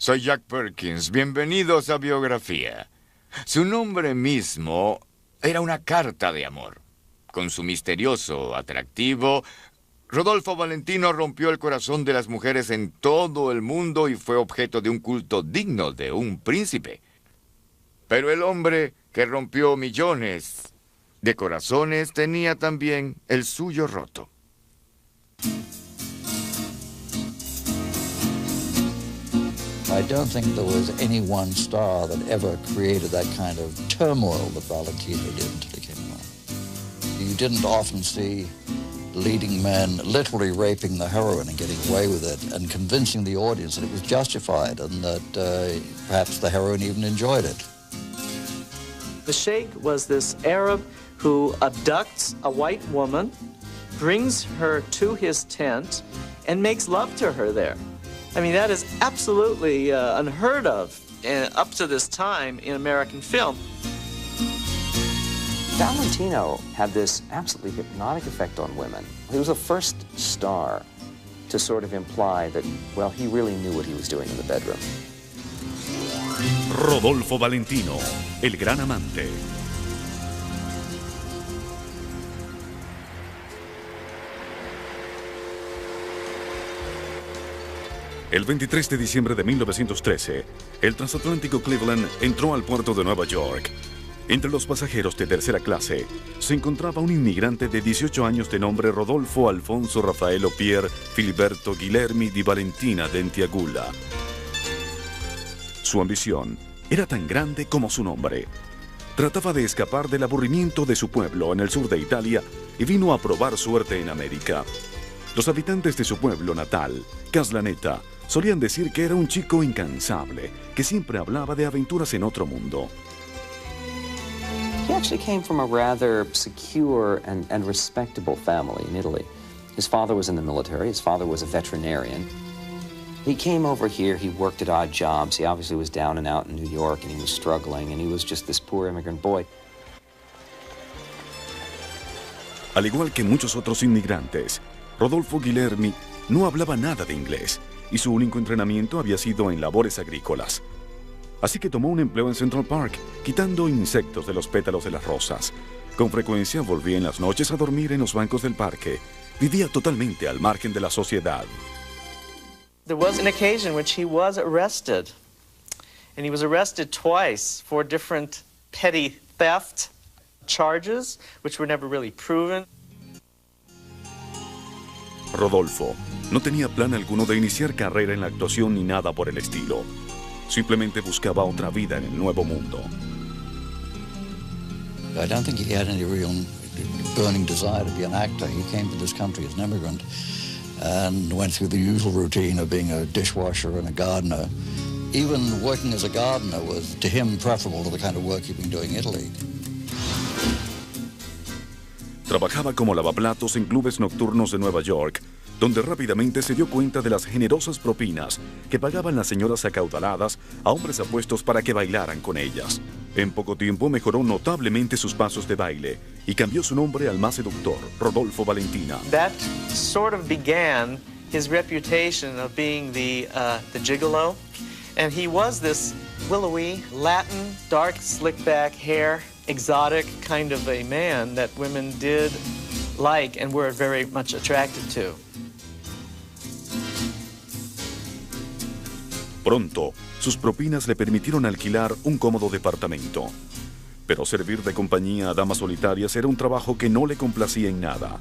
Soy Jack Perkins. Bienvenidos a Biografía. Su nombre mismo era una carta de amor. Con su misterioso atractivo, Rodolfo Valentino rompió el corazón de las mujeres en todo el mundo y fue objeto de un culto digno de un príncipe. Pero el hombre que rompió millones de corazones tenía también el suyo roto. I don't think there was any one star that ever created that kind of turmoil that Valentino did until he came along. You didn't often see leading men literally raping the heroine and getting away with it and convincing the audience that it was justified and that perhaps the heroine even enjoyed it. The Sheikh was this Arab who abducts a white woman, brings her to his tent, and makes love to her there. I mean, that is absolutely unheard of up to this time in American film. Valentino had this absolutely hypnotic effect on women. He was the first star to sort of imply that, well, he really knew what he was doing in the bedroom. Rodolfo Valentino, el gran amante. El 23 de diciembre de 1913, el transatlántico Cleveland entró al puerto de Nueva York. Entre los pasajeros de tercera clase se encontraba un inmigrante de 18 años de nombre Rodolfo Alfonso Raffaello Pier Filiberto Guilherme di Valentina Dentiagula. Su ambición era tan grande como su nombre. Trataba de escapar del aburrimiento de su pueblo en el sur de Italia y vino a probar suerte en América. Los habitantes de su pueblo natal, Caslaneta, solían decir que era un chico incansable, que siempre hablaba de aventuras en otro mundo. He actually came from a rather secure and respectable family in Italy. His father was in the military. His father was a veterinarian. He came over here, he worked at odd jobs. He obviously was down and out in New York, and he was struggling, and he was just this poor immigrant boy. Al igual que muchos otros inmigrantes, Rodolfo Guilherme no hablaba nada de inglés y su único entrenamiento había sido en labores agrícolas. Así que tomó un empleo en Central Park, quitando insectos de los pétalos de las rosas. Con frecuencia volvía en las noches a dormir en los bancos del parque. Vivía totalmente al margen de la sociedad. There was an occasion which he was arrested, and he was arrested twice for different petty theft charges, which were never really proven. Rodolfo no tenía plan alguno de iniciar carrera en la actuación ni nada por el estilo. Simplemente buscaba otra vida en el nuevo mundo. I don't think he had any real burning desire to be an actor. He came to this country as an immigrant and went through the usual routine of being a dishwasher and a gardener. Even working as a gardener was, to him, preferable to the kind of work he'd been doing in Italy. Trabajaba como lavaplatos en clubes nocturnos de Nueva York, donde rápidamente se dio cuenta de las generosas propinas que pagaban las señoras acaudaladas a hombres apuestos para que bailaran con ellas. En poco tiempo mejoró notablemente sus pasos de baile y cambió su nombre al más seductor, Rodolfo Valentina. That sort of began his reputation of being the gigolo, and he was this willowy, Latin, dark, slick-back hair, exotic kind of a man that women did like and were very much attracted to. Pronto, sus propinas le permitieron alquilar un cómodo departamento. Pero servir de compañía a damas solitarias era un trabajo que no le complacía en nada.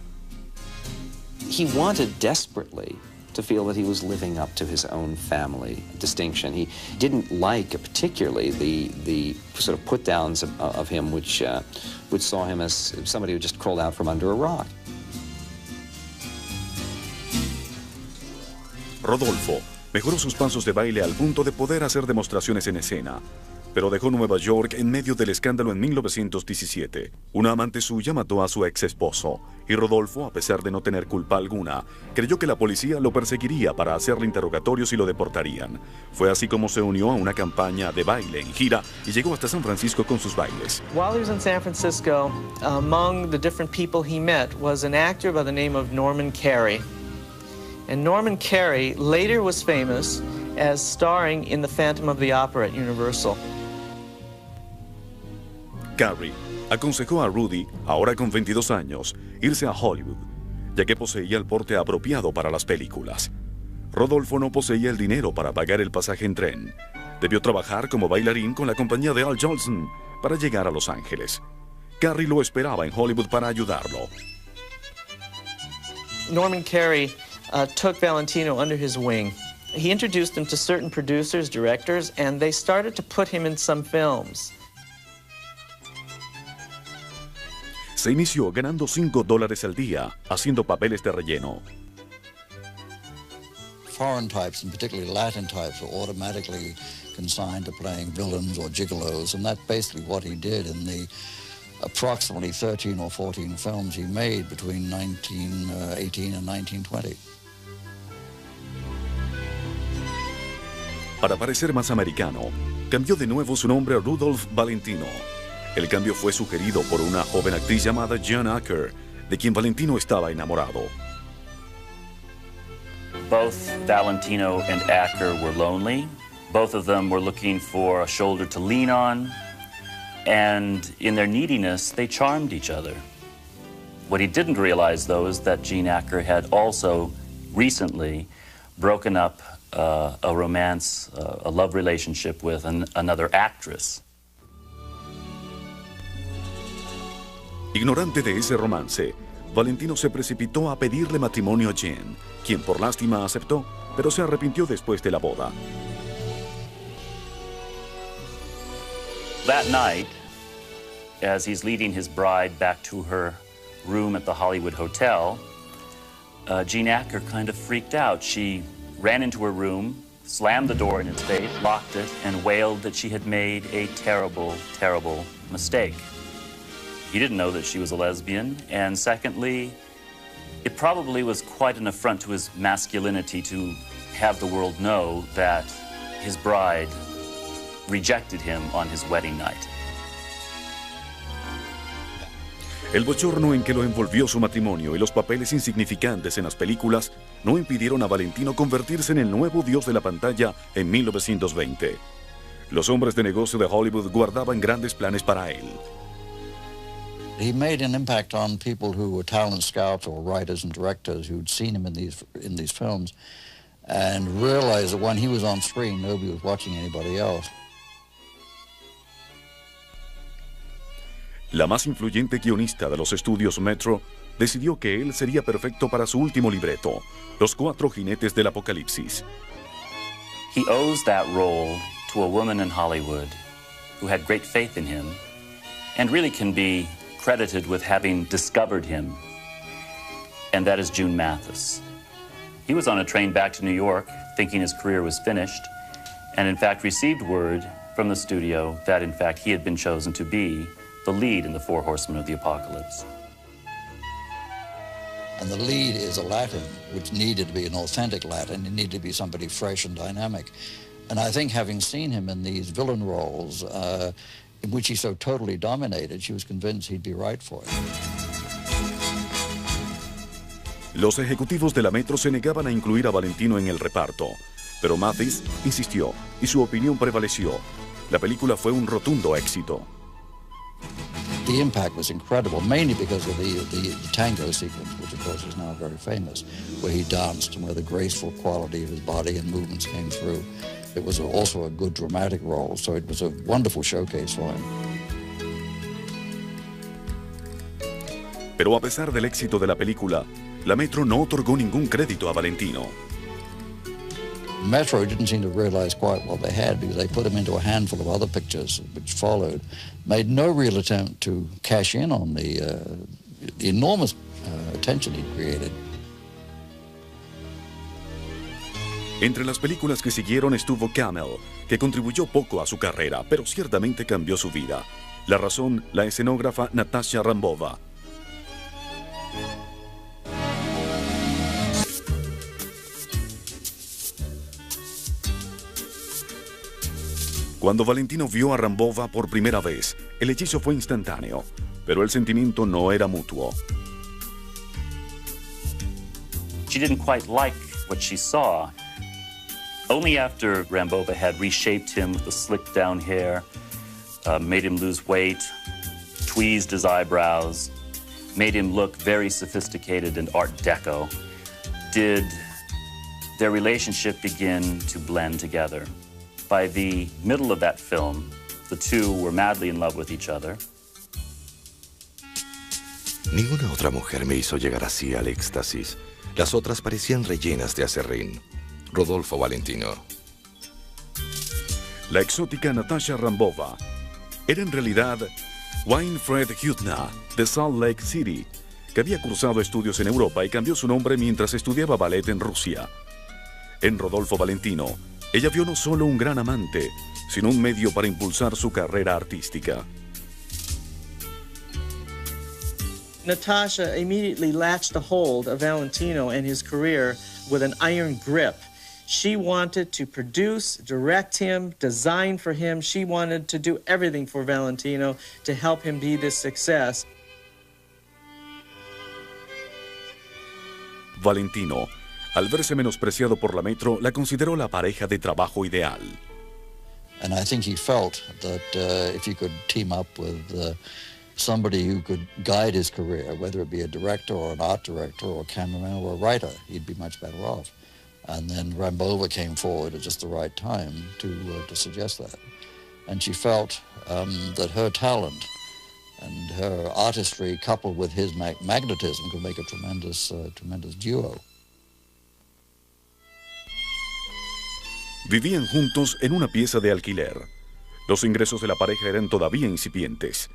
He wanted desperately to feel that he was living up to his own family distinction. He didn't like particularly the sort of put-downs of him which saw him as somebody who just crawled out from under a rock. Rodolfo mejoró sus pasos de baile al punto de poder hacer demostraciones en escena, pero dejó Nueva York en medio del escándalo en 1917. Una amante suya mató a su ex esposo, y Rodolfo, a pesar de no tener culpa alguna, creyó que la policía lo perseguiría para hacerle interrogatorios y lo deportarían. Fue así como se unió a una campaña de baile en gira y llegó hasta San Francisco con sus bailes. While he was in San Francisco, among the different people he met was an actor by the name of Norman Carey. And Norman Carey later was famous as starring in The Phantom of the Opera at Universal. Carrie aconsejó a Rudy, ahora con 22 años, irse a Hollywood, ya que poseía el porte apropiado para las películas. Rodolfo no poseía el dinero para pagar el pasaje en tren. Debió trabajar como bailarín con la compañía de Al Jolson para llegar a Los Ángeles. Carrie lo esperaba en Hollywood para ayudarlo. Norman Carey took Valentino under his wing. He introduced him to certain producers, directors, and they started to put him in some films. Se inició ganando $5 al día, haciendo papeles de relleno. Foreign types, and particularly Latin types, were automatically consigned to playing villains or gigolos, and that's basically what he did in the approximately 13 or 14 films he made between 1918 and 1920. Para parecer más americano, cambió de nuevo su nombre a Rudolph Valentino. El cambio fue sugerido por una joven actriz llamada Jean Acker, de quien Valentino estaba enamorado. Both Valentino and Acker were lonely. Both of them were looking for a shoulder to lean on. And in their neediness, they charmed each other. What he didn't realize, though, is that Jean Acker had also recently broken up a romance, a love relationship with another actress. Ignorante de ese romance, Valentino se precipitó a pedirle matrimonio a Jean, quien por lástima aceptó, pero se arrepintió después de la boda. That night, as he's leading his bride back to her room at the Hollywood Hotel, Jean Acker kind of freaked out. She ran into her room, slammed the door in its face, locked it, and wailed that she had made a terrible, terrible mistake. He didn't know that she was a lesbian, and secondly, it probably was quite an affront to his masculinity to have the world know that his bride rejected him on his wedding night. El bochorno en que lo envolvió su matrimonio y los papeles insignificantes en las películas no impidieron a Valentino convertirse en el nuevo dios de la pantalla en 1920. Los hombres de negocio de Hollywood guardaban grandes planes para él. He made an impact on people who were talent scouts or writers and directors who'd seen him in these films and realized that when he was on screen, nobody was watching anybody else. La más influyente guionista de los estudios Metro decidió que él sería perfecto para su último libreto, Los Cuatro Jinetes del Apocalipsis. He owes that role to a woman in Hollywood who had great faith in him and really can be credited with having discovered him, and that is June Mathis. He was on a train back to New York thinking his career was finished, and in fact received word from the studio that in fact he had been chosen to be the lead in the Four Horsemen of the Apocalypse. And the lead is a Latin, which needed to be an authentic Latin. It needed to be somebody fresh and dynamic. And I think having seen him in these villain roles, in which he so totally dominated, she was convinced he'd be right for it. Los ejecutivos de la Metro se negaban a incluir a Valentino en el reparto, pero Mathis insistió y su opinión prevaleció. La película fue un rotundo éxito. The impact was incredible, mainly because of the tango sequence, which of course is now very famous, where he danced and where the graceful quality of his body and movements came through. It was also a good dramatic role, so it was a wonderful showcase for him. Pero a pesar del éxito de la película, la Metro no otorgó ningún crédito a Valentino. Metro didn't seem to realize quite what they had because they put him into a handful of other pictures which followed, made no real attempt to cash in on the enormous attention he'd created. Entre las películas que siguieron estuvo Camel, que contribuyó poco a su carrera, pero ciertamente cambió su vida. La razón, la escenógrafa Natasha Rambova. Cuando Valentino vio a Rambova por primera vez, el hechizo fue instantáneo, pero el sentimiento no era mutuo. She didn't quite like what she saw. Only after Rambova had reshaped him with the slicked down hair, made him lose weight, tweezed his eyebrows, made him look very sophisticated and Art Deco, did their relationship begin to blend together. By the middle of that film, the two were madly in love with each other. Ninguna otra mujer me hizo llegar así al éxtasis. Las otras parecían rellenas de aserrín. Rodolfo Valentino. La exótica Natasha Rambova era en realidad Winfred Hüttner de Salt Lake City, que había cursado estudios en Europa y cambió su nombre mientras estudiaba ballet en Rusia. En Rodolfo Valentino, ella vio no solo un gran amante, sino un medio para impulsar su carrera artística. Natasha immediately latched a hold of Valentino and his career with an iron grip. She wanted to produce, direct him, design for him. She wanted to do everything for Valentino to help him be this success. Valentino, al verse menospreciado por la Metro, la consideró la pareja de trabajo ideal. And I think he felt that if he could team up with somebody who could guide his career, whether it be a director or an art director or a cameraman or a writer, he'd be much better off. And then Rambova came forward at just the right time to suggest that. And she felt that her talent and her artistry coupled with his magnetism could make a tremendous duo. Vivían juntos en una pieza de alquiler. Los ingresos de la pareja eran todavía incipientes.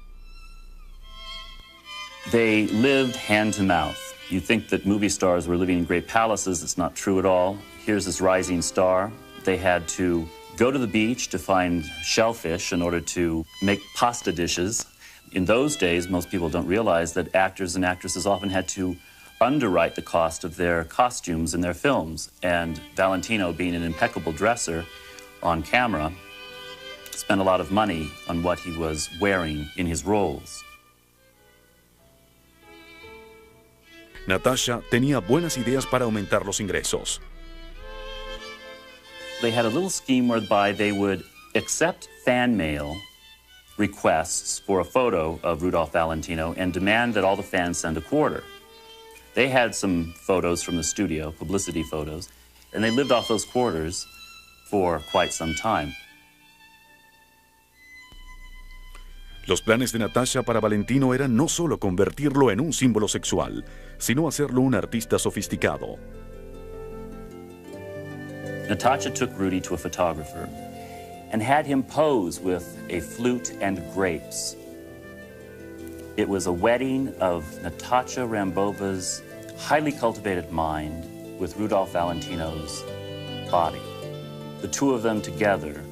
They lived hand to mouth. You think that movie stars were living in great palaces. It's not true at all. Here's this rising star. They had to go to the beach to find shellfish in order to make pasta dishes. In those days, most people don't realize that actors and actresses often had to underwrite the cost of their costumes in their films. And Valentino, being an impeccable dresser on camera, spent a lot of money on what he was wearing in his roles. Natasha tenía buenas ideas para aumentar los ingresos. They had a little scheme whereby they would accept fan mail requests for a photo of Rudolph Valentino and demand that all the fans send a quarter. They had some photos from the studio, publicity photos, and they lived off those quarters for quite some time. Los planes de Natasha para Valentino eran no solo convertirlo en un símbolo sexual, sino hacerlo un artista sofisticado. Natasha took Rudy to a photographer and had him pose with a flute and grapes. It was a wedding of Natasha Rambova's highly cultivated mind with Rudolph Valentino's body. The two of them together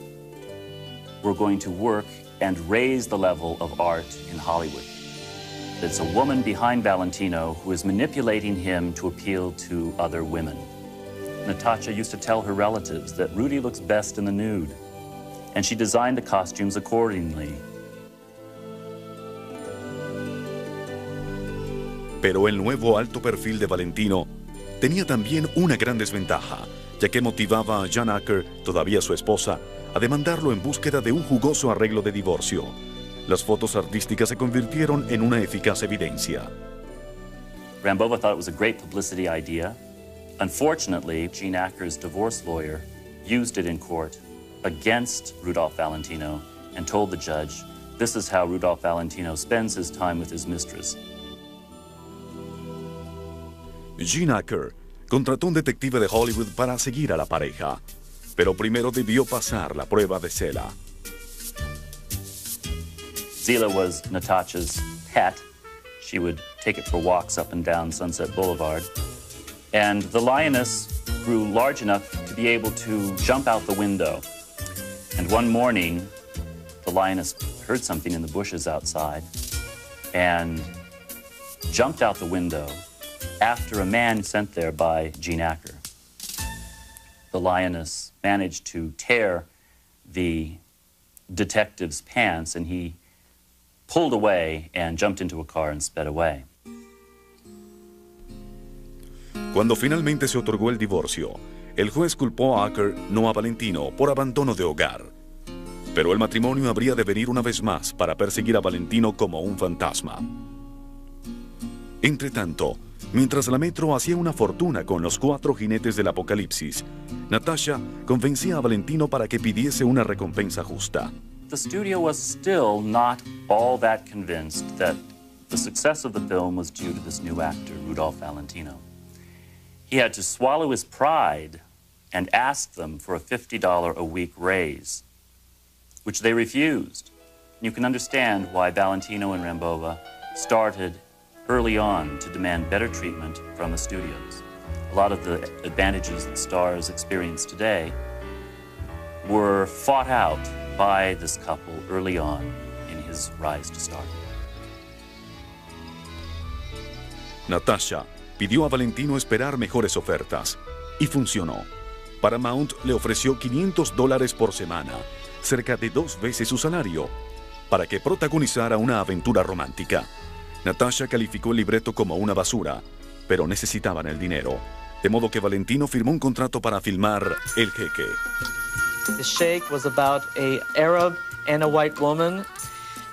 were going to work and raise the level of art in Hollywood. It's a woman behind Valentino who is manipulating him to appeal to other women. Natasha used to tell her relatives that Rudy looks best in the nude, and she designed the costumes accordingly. Pero el nuevo alto perfil de Valentino tenía también una gran desventaja, ya que motivaba a Jan Acker, todavía su esposa, a demandarlo en búsqueda de un jugoso arreglo de divorcio. Las fotos artísticas se convirtieron en una eficaz evidencia. Rambova thought it was a great publicity idea. Unfortunately, Gene Acker's divorce lawyer used it in court against Rudolph Valentino and told the judge, this is how Rudolph Valentino spends his time with his mistress. Gene Acker contrató un detective de Hollywood para seguir a la pareja, pero primero debió pasar la prueba de Zela. Zela was Natasha's pet. She would take it for walks up and down Sunset Boulevard. And the lioness grew large enough to be able to jump out the window. And one morning, the lioness heard something in the bushes outside and jumped out the window after a man sent there by Gene Acker. The lioness managed to tear the detective's pants, and he pulled away and jumped into a car and sped away. Cuando finalmente se otorgó el divorcio, el juez culpó a Acker, no a Valentino, por abandono de hogar. Pero el matrimonio habría de venir una vez más para perseguir a Valentino como un fantasma. Entretanto, mientras la Metro hacía una fortuna con los 4 jinetes del apocalipsis, Natasha convencía a Valentino para que pidiese una recompensa justa. The studio was still not all that convinced that the success of the film was due to this new actor, Rudolph Valentino. He had to swallow his pride and ask them for a $50 a week raise, which they refused. You can understand why Valentino and Rambova started early on to demand better treatment from the studios. A lot of the advantages that stars experience today were fought out by this couple early on in his rise to stardom. Natasha pidió a Valentino esperar mejores ofertas, y funcionó. Paramount le ofreció $500 por semana, cerca de 2 veces su salario, para que protagonizara una aventura romántica. Natasha calificó el libreto como una basura, pero necesitaban el dinero, de modo que Valentino firmó un contrato para filmar El Jeque. The Sheikh was about an Arab and a white woman.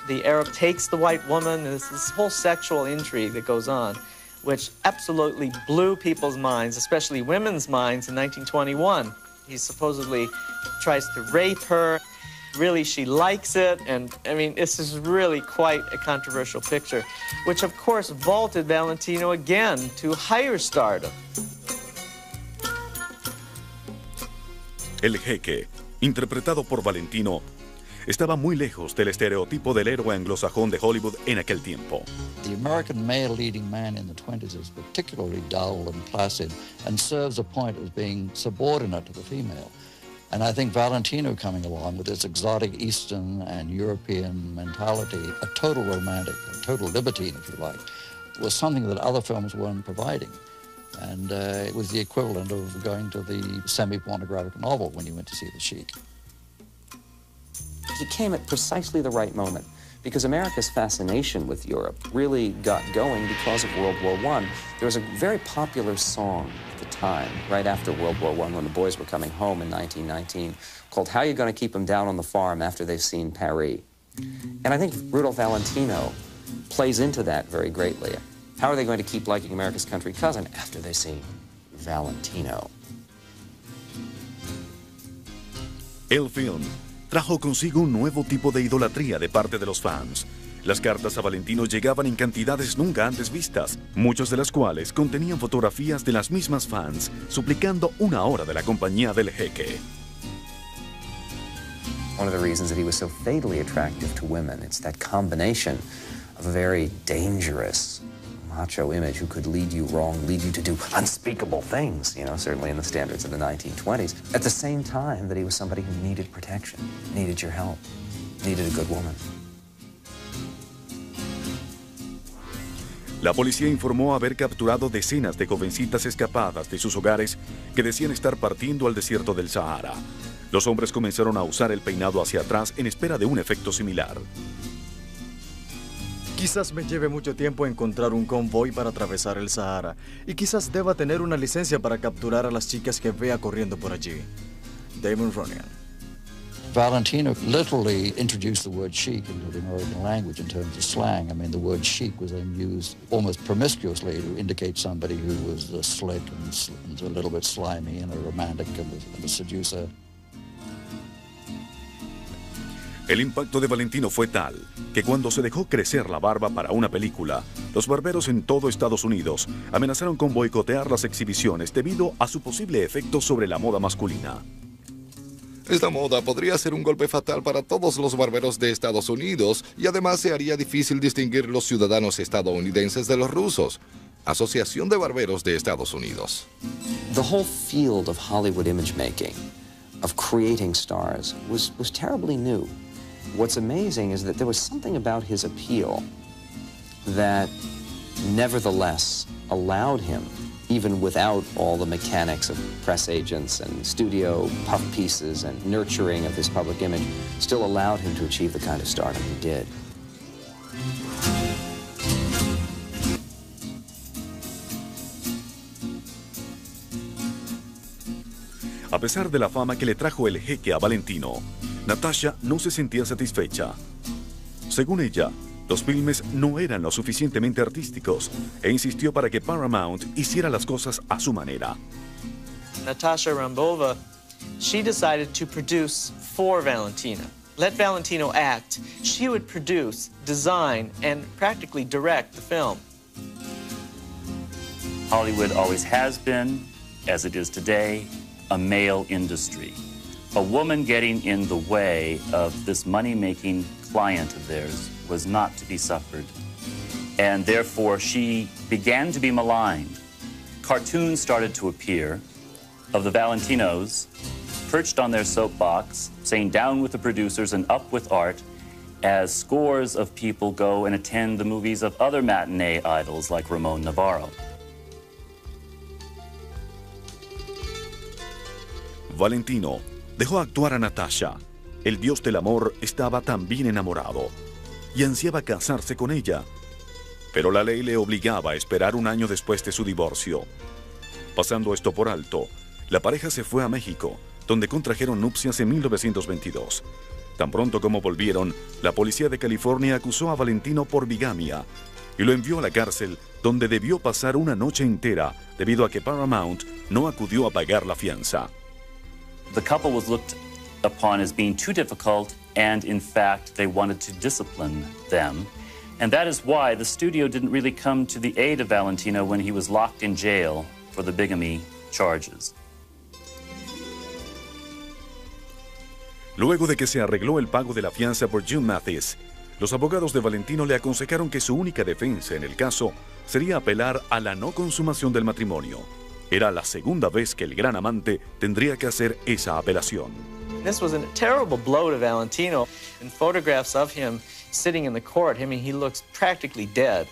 The Arab takes the white woman, and there's this whole sexual intrigue that goes on, which absolutely blew people's minds, especially women's minds in 1921. He supposedly tries to rape her. Really, she likes it, and I mean, this is really quite a controversial picture, which of course vaulted Valentino again to higher stardom. El Jeque, interpretado por Valentino, estaba muy lejos del estereotipo del héroe anglosajón de Hollywood en aquel tiempo. The American male leading man in the 20s is particularly dull and placid and serves a point as being subordinate to the female. And I think Valentino coming along with this exotic Eastern and European mentality, a total romantic, a total libertine, if you like, was something that other films weren't providing. And it was the equivalent of going to the semi-pornographic novel when you went to see The Sheik. He came at precisely the right moment, because America's fascination with Europe really got going because of World War I. There was a very popular song at the time, right after World War I, when the boys were coming home in 1919, called How You Gonna Keep Them Down on the Farm After They've Seen Paris? And I think Rudolph Valentino plays into that very greatly. How are they going to keep liking America's country cousin after they've seen Valentino? El film trajo consigo un nuevo tipo de idolatría de parte de los fans. Las cartas a Valentino llegaban en cantidades nunca antes vistas, muchas de las cuales contenían fotografías de las mismas fans, suplicando una hora de la compañía del Jeque. One of the reasons that he was so fatally attractive to women, it's that combination of a very dangerous macho image who could lead you wrong, lead you to do unspeakable things, you know, certainly in the standards of the 1920s, at the same time that he was somebody who needed protection, needed your help, needed a good woman. La policía informó haber capturado decenas de jovencitas escapadas de sus hogares que decían estar partiendo al desierto del Sahara. Los hombres comenzaron a usar el peinado hacia atrás en espera de un efecto similar. Quizás me lleve mucho tiempo encontrar un convoy para atravesar el Sahara, y quizás deba tener una licencia para capturar a las chicas que vea corriendo por allí. Damon Runyon. Valentino literally introduced the word chic into the American language in terms of slang. I mean, the word chic was then used almost promiscuously to indicate somebody who was slick and a little bit slimy and a romantic and a seducer. El impacto de Valentino fue tal que cuando se dejó crecer la barba para una película, los barberos en todo Estados Unidos amenazaron con boicotear las exhibiciones debido a su posible efecto sobre la moda masculina. Esta moda podría ser un golpe fatal para todos los barberos de Estados Unidos y además se haría difícil distinguir los ciudadanos estadounidenses de los rusos. Asociación de Barberos de Estados Unidos. The whole field of Hollywood image making, of creating stars, was terribly new. What's amazing is that there was something about his appeal that nevertheless allowed him, even without all the mechanics of press agents and studio puff pieces and nurturing of his public image, still allowed him to achieve the kind of stardom he did. A pesar de la fama que le trajo el jeque a Valentino, Natasha no se sentía satisfecha. Según ella, los filmes no eran lo suficientemente artísticos e insistió para que Paramount hiciera las cosas a su manera. Natasha Rambova, she decided to produce for Valentino. Let Valentino act. She would produce, design, and practically direct the film. Hollywood always has been, as it is today, a male industry. A woman getting in the way of this money-making client of theirs was not to be suffered. And therefore, she began to be maligned. Cartoons started to appear of the Valentinos perched on their soapbox, saying down with the producers and up with art, as scores of people go and attend the movies of other matinee idols like Ramon Navarro. Valentino dejó actuar a Natasha. El dios del amor estaba también enamorado y ansiaba casarse con ella, pero la ley le obligaba a esperar un año después de su divorcio. Pasando esto por alto, la pareja se fue a México, donde contrajeron nupcias en 1922. Tan pronto como volvieron, la policía de California acusó a Valentino por bigamia y lo envió a la cárcel, donde debió pasar una noche entera debido a que Paramount no acudió a pagar la fianza. The couple was looked upon as being too difficult, and in fact, they wanted to discipline them. And that is why the studio didn't really come to the aid of Valentino when he was locked in jail for the bigamy charges. Luego de que se arregló el pago de la fianza por June Mathis, los abogados de Valentino le aconsejaron que su única defensa en el caso sería apelar a la no consumación del matrimonio. Era la segunda vez que el gran amante tendría que hacer esa apelación. This was a terrible blow to Valentino. In photographs of him sitting in the court, I mean, he looks practically dead.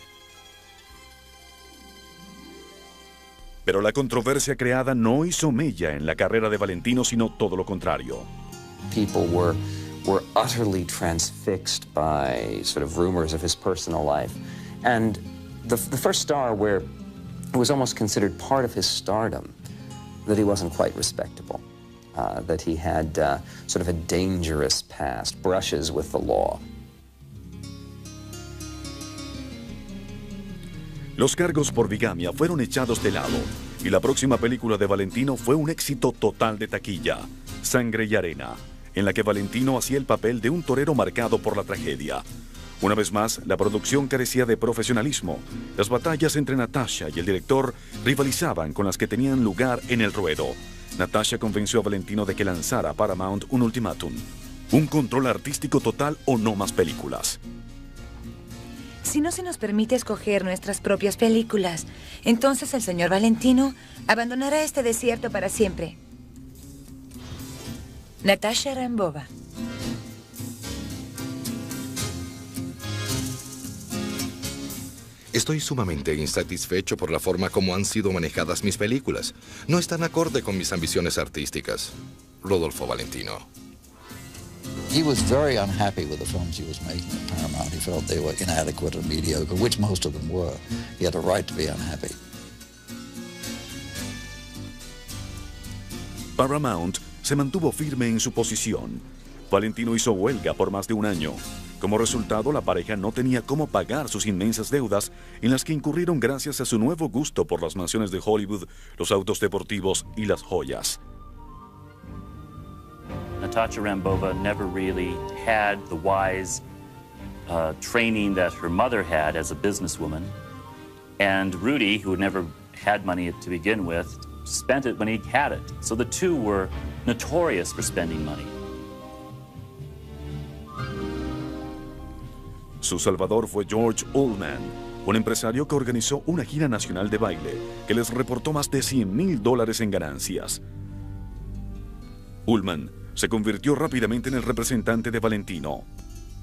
Pero la controversia creada no hizo mella en la carrera de Valentino, sino todo lo contrario. People were utterly transfixed by sort of rumors of his personal life. And the first star where it was almost considered part of his stardom that he wasn't quite respectable, that he had sort of a dangerous past, brushes with the law. Los cargos por bigamia fueron echados de lado y la próxima película de Valentino fue un éxito total de taquilla, Sangre y Arena, en la que Valentino hacía el papel de un torero marcado por la tragedia. Una vez más, la producción carecía de profesionalismo. Las batallas entre Natasha y el director rivalizaban con las que tenían lugar en el ruedo. Natasha convenció a Valentino de que lanzara a Paramount un ultimátum: un control artístico total o no más películas. Si no se nos permite escoger nuestras propias películas, entonces el señor Valentino abandonará este desierto para siempre. Natasha Rambova. Estoy sumamente insatisfecho por la forma como han sido manejadas mis películas. No están acorde con mis ambiciones artísticas. Rodolfo Valentino. He was very unhappy with the films he was making at Paramount. He felt they were inadequate and mediocre, which most of them were. He had a right to be unhappy. Paramount se mantuvo firme en su posición. Valentino hizo huelga por más de un año. Como resultado, la pareja no tenía cómo pagar sus inmensas deudas en las que incurrieron gracias a su nuevo gusto por las mansiones de Hollywood, los autos deportivos y las joyas. Natasha Rambova never really had the wise training that her mother had as a businesswoman. And Rudy, who never had money to begin with, spent it when he had it. So the two were notorious for spending money. Su salvador fue George Ullman, un empresario que organizó una gira nacional de baile que les reportó más de $100,000 en ganancias. Ullman se convirtió rápidamente en el representante de Valentino.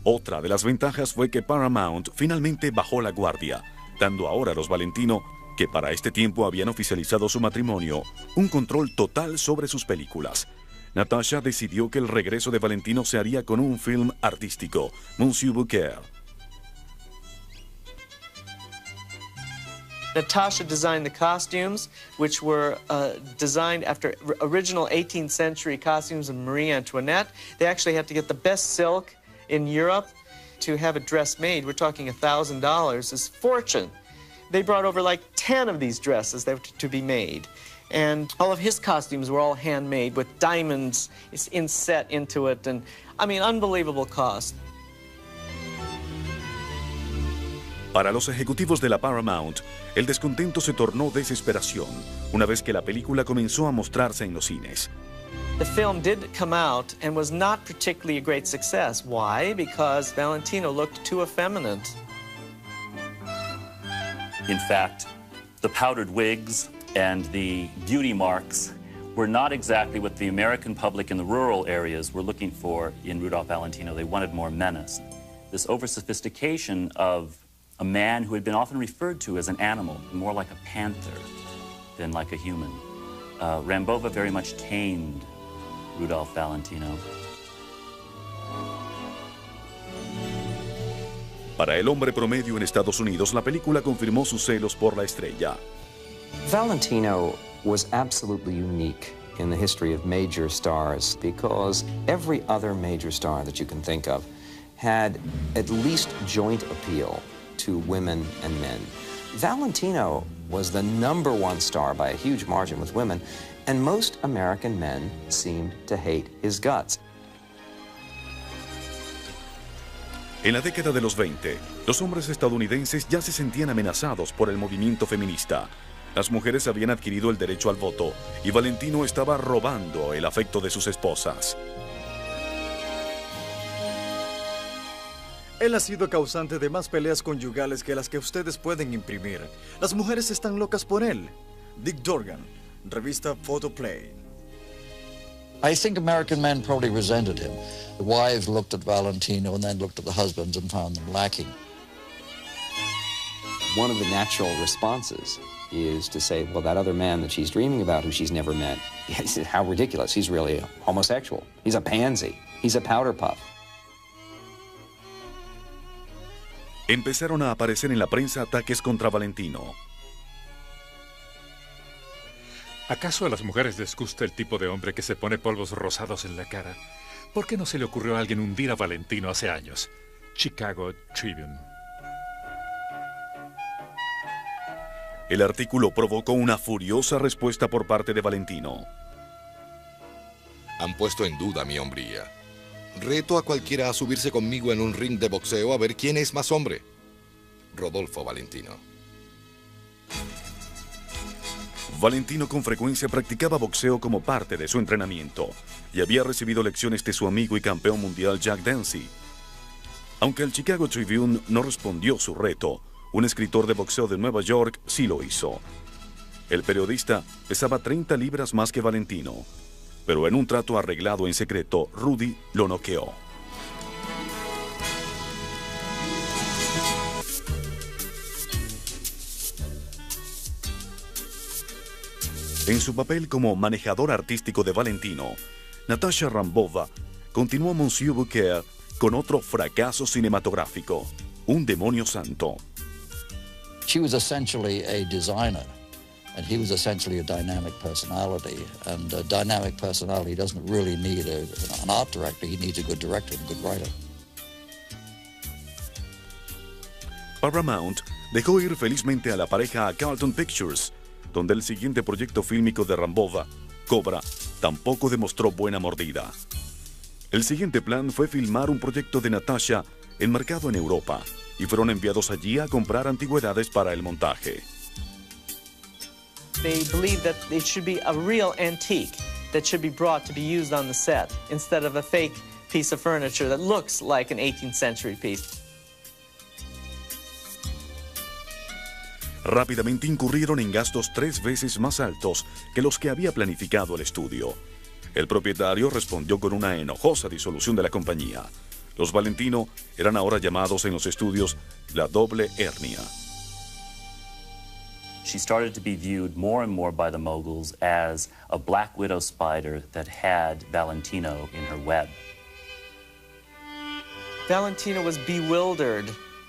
Otra de las ventajas fue que Paramount finalmente bajó la guardia, dando ahora a los Valentino, que para este tiempo habían oficializado su matrimonio, un control total sobre sus películas. Natasha decidió que el regreso de Valentino se haría con un film artístico, Monsieur Bouquet. Natasha designed the costumes, which were designed after original 18th century costumes of Marie Antoinette. They actually had to get the best silk in Europe to have a dress made. We're talking $1,000 is fortune. They brought over like 10 of these dresses that were to be made. And all of his costumes were all handmade with diamonds inset into it. And I mean, unbelievable cost. Para los ejecutivos de la Paramount, el descontento se tornó desesperación una vez que la película comenzó a mostrarse en los cines. The film did come out and was not particularly a great success. Why? Because Valentino looked too effeminate. In fact, the powdered wigs and the beauty marks were not exactly what the American public in the rural areas were looking for in Rudolph Valentino. They wanted more menace. This over-sophistication of a man who had been often referred to as an animal, more like a panther than like a human. Rambova very much tamed Rudolph Valentino. Para el hombre promedio en Estados Unidos, la película confirmó sus celos por la estrella. Valentino was absolutely unique in the history of major stars because every other major star that you can think of had at least joint appeal to women and men. Valentino was the #1 star by a huge margin with women, and most American men seemed to hate his guts. En la década de los 20, los hombres estadounidenses ya se sentían amenazados por el movimiento feminista. Las mujeres habían adquirido el derecho al voto y Valentino estaba robando el afecto de sus esposas. Él ha sido causante de más peleas conyugales que las que ustedes pueden imprimir. Las mujeres están locas por él. Dick Dorgan, revista Photoplay. I think American men probably resented him. The wives looked at Valentino and then looked at the husbands and found them lacking. One of the natural responses is to say, well, that other man that she's dreaming about who she's never met, how ridiculous. He's really homosexual. He's a pansy. He's a powder puff. Empezaron a aparecer en la prensa ataques contra Valentino. ¿Acaso a las mujeres les gusta el tipo de hombre que se pone polvos rosados en la cara? ¿Por qué no se le ocurrió a alguien hundir a Valentino hace años? Chicago Tribune. El artículo provocó una furiosa respuesta por parte de Valentino. Han puesto en duda mi hombría. Reto a cualquiera a subirse conmigo en un ring de boxeo a ver quién es más hombre. Rodolfo Valentino. Valentino con frecuencia practicaba boxeo como parte de su entrenamiento y había recibido lecciones de su amigo y campeón mundial Jack Dempsey. Aunque el Chicago Tribune no respondió su reto, un escritor de boxeo de Nueva York sí lo hizo. El periodista pesaba 30 libras más que Valentino, pero en un trato arreglado en secreto, Rudy lo noqueó. En su papel como manejador artístico de Valentino, Natasha Rambova continuó Monsieur Bouquet con otro fracaso cinematográfico, Un demonio santo. She was essentially a designer, and he was essentially a dynamic personality. And a dynamic personality doesn't really need an art director. He needs a good director and a good writer. Paramount dejó ir felizmente a la pareja a Carlton Pictures, donde el siguiente proyecto fílmico de Rambova, Cobra, tampoco demostró buena mordida. El siguiente plan fue filmar un proyecto de Natasha enmarcado en Europa, y fueron enviados allí a comprar antigüedades para el montaje. They believed that it should be a real antique that should be brought to be used on the set instead of a fake piece of furniture that looks like an 18th century piece. Rápidamente incurrieron en gastos 3 veces más altos que los que había planificado el estudio. El propietario respondió con una enojosa disolución de la compañía. Los Valentino eran ahora llamados en los estudios la doble hernia. She started to be viewed more and more by the moguls as a black widow spider that had Valentino in her web. Valentino was bewildered